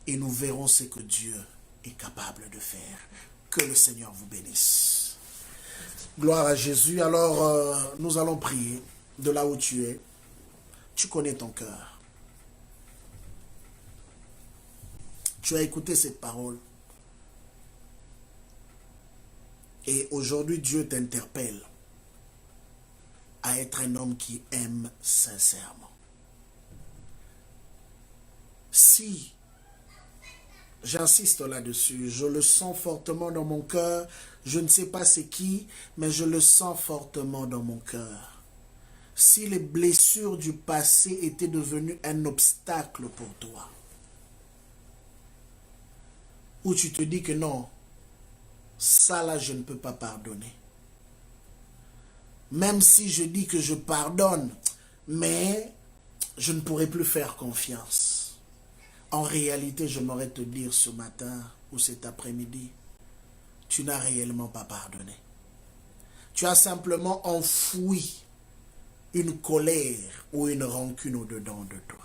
Et nous verrons ce que Dieu est capable de faire. Que le Seigneur vous bénisse. Gloire à Jésus. Alors, nous allons prier de là où tu es. Tu connais ton cœur. Tu as écouté cette parole. Et aujourd'hui, Dieu t'interpelle. à être un homme qui aime sincèrement. Si, j'insiste là-dessus, je le sens fortement dans mon cœur, je ne sais pas c'est qui, mais je le sens fortement dans mon cœur. Si les blessures du passé étaient devenues un obstacle pour toi, où tu te dis que non, ça là je ne peux pas pardonner. Même si je dis que je pardonne, mais je ne pourrai plus faire confiance. En réalité, j'aimerais te dire ce matin ou cet après-midi, tu n'as réellement pas pardonné. Tu as simplement enfoui une colère ou une rancune au-dedans de toi.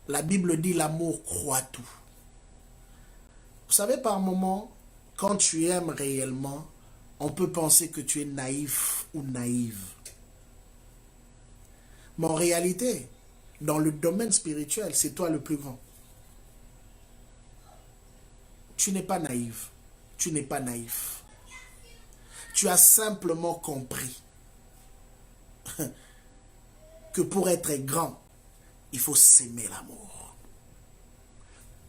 La Bible dit l'amour croit tout. Vous savez, par moments, quand tu aimes réellement, on peut penser que tu es naïf ou naïve. Mais en réalité, dans le domaine spirituel, c'est toi le plus grand. Tu n'es pas naïve. Tu n'es pas naïf. Tu as simplement compris que pour être grand, il faut s'aimer l'amour.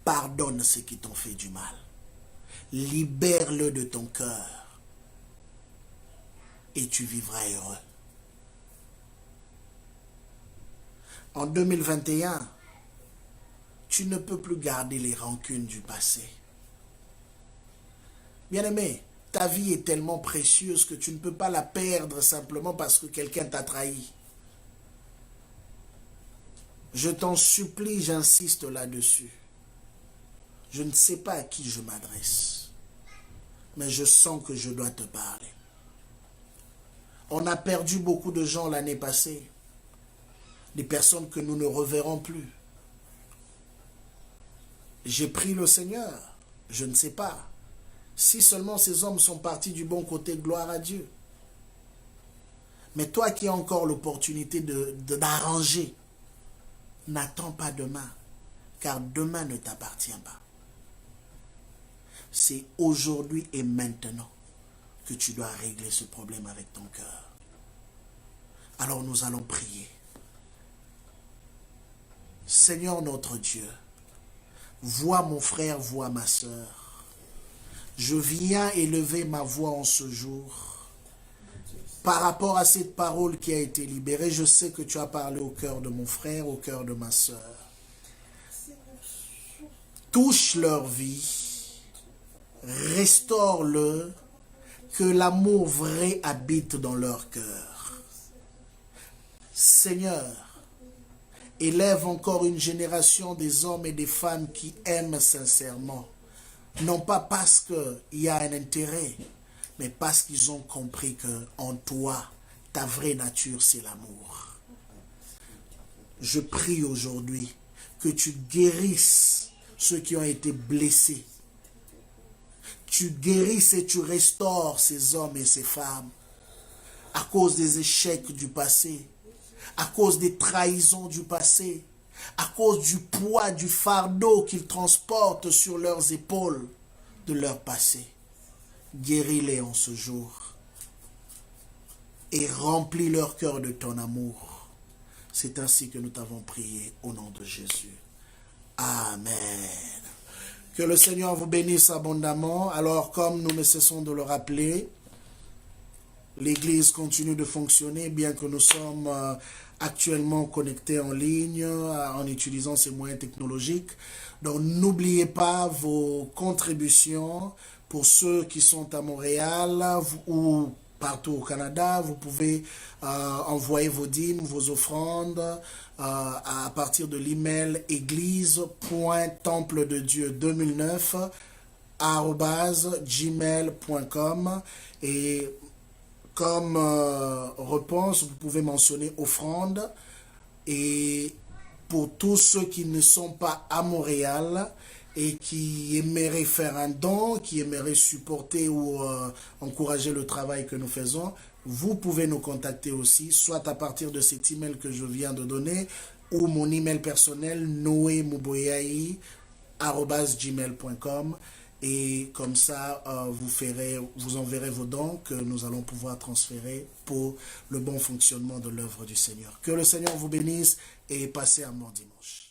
Pardonne ceux qui t'ont fait du mal. Libère-le de ton cœur. Et tu vivras heureux. En 2021, tu ne peux plus garder les rancunes du passé. Bien-aimé, ta vie est tellement précieuse que tu ne peux pas la perdre simplement parce que quelqu'un t'a trahi. Je t'en supplie, j'insiste là-dessus. Je ne sais pas à qui je m'adresse, mais je sens que je dois te parler. On a perdu beaucoup de gens l'année passée, des personnes que nous ne reverrons plus. J'ai pris le Seigneur, je ne sais pas. Si seulement ces hommes sont partis du bon côté, gloire à Dieu. Mais toi qui as encore l'opportunité d'arranger, n'attends pas demain, car demain ne t'appartient pas. C'est aujourd'hui et maintenant que tu dois régler ce problème avec ton cœur. Alors nous allons prier. Seigneur notre Dieu, vois mon frère, vois ma sœur. Je viens élever ma voix en ce jour. Par rapport à cette parole qui a été libérée, je sais que tu as parlé au cœur de mon frère, au cœur de ma sœur. Touche leur vie, restaure-le, que l'amour vrai habite dans leur cœur. Seigneur, élève encore une génération des hommes et des femmes qui aiment sincèrement. Non pas parce qu'il y a un intérêt, mais parce qu'ils ont compris qu'en toi, ta vraie nature, c'est l'amour. Je prie aujourd'hui que tu guérisses ceux qui ont été blessés. Tu guérisses et tu restaures ces hommes et ces femmes à cause des échecs du passé, à cause des trahisons du passé, à cause du poids, du fardeau qu'ils transportent sur leurs épaules de leur passé. Guéris-les en ce jour et remplis leur cœur de ton amour. C'est ainsi que nous t'avons prié au nom de Jésus. Amen. Que le Seigneur vous bénisse abondamment. Alors, comme nous ne cessons de le rappeler, l'Église continue de fonctionner, bien que nous sommes actuellement connectés en ligne, en utilisant ces moyens technologiques. Donc, n'oubliez pas vos contributions. Pour ceux qui sont à Montréal ou partout au Canada, vous pouvez envoyer vos dîmes, vos offrandes à partir de l'email église.templededieu2009@gmail.com. Et comme réponse, vous pouvez mentionner offrande. Et pour tous ceux qui ne sont pas à Montréal et qui aimeraient faire un don, qui aimeraient supporter ou encourager le travail que nous faisons, vous pouvez nous contacter aussi, soit à partir de cet email que je viens de donner, ou mon email personnel, noemouboyayi@gmail.com. et comme ça, vous enverrez vos dons que nous allons pouvoir transférer pour le bon fonctionnement de l'œuvre du Seigneur. Que le Seigneur vous bénisse et passez un bon dimanche.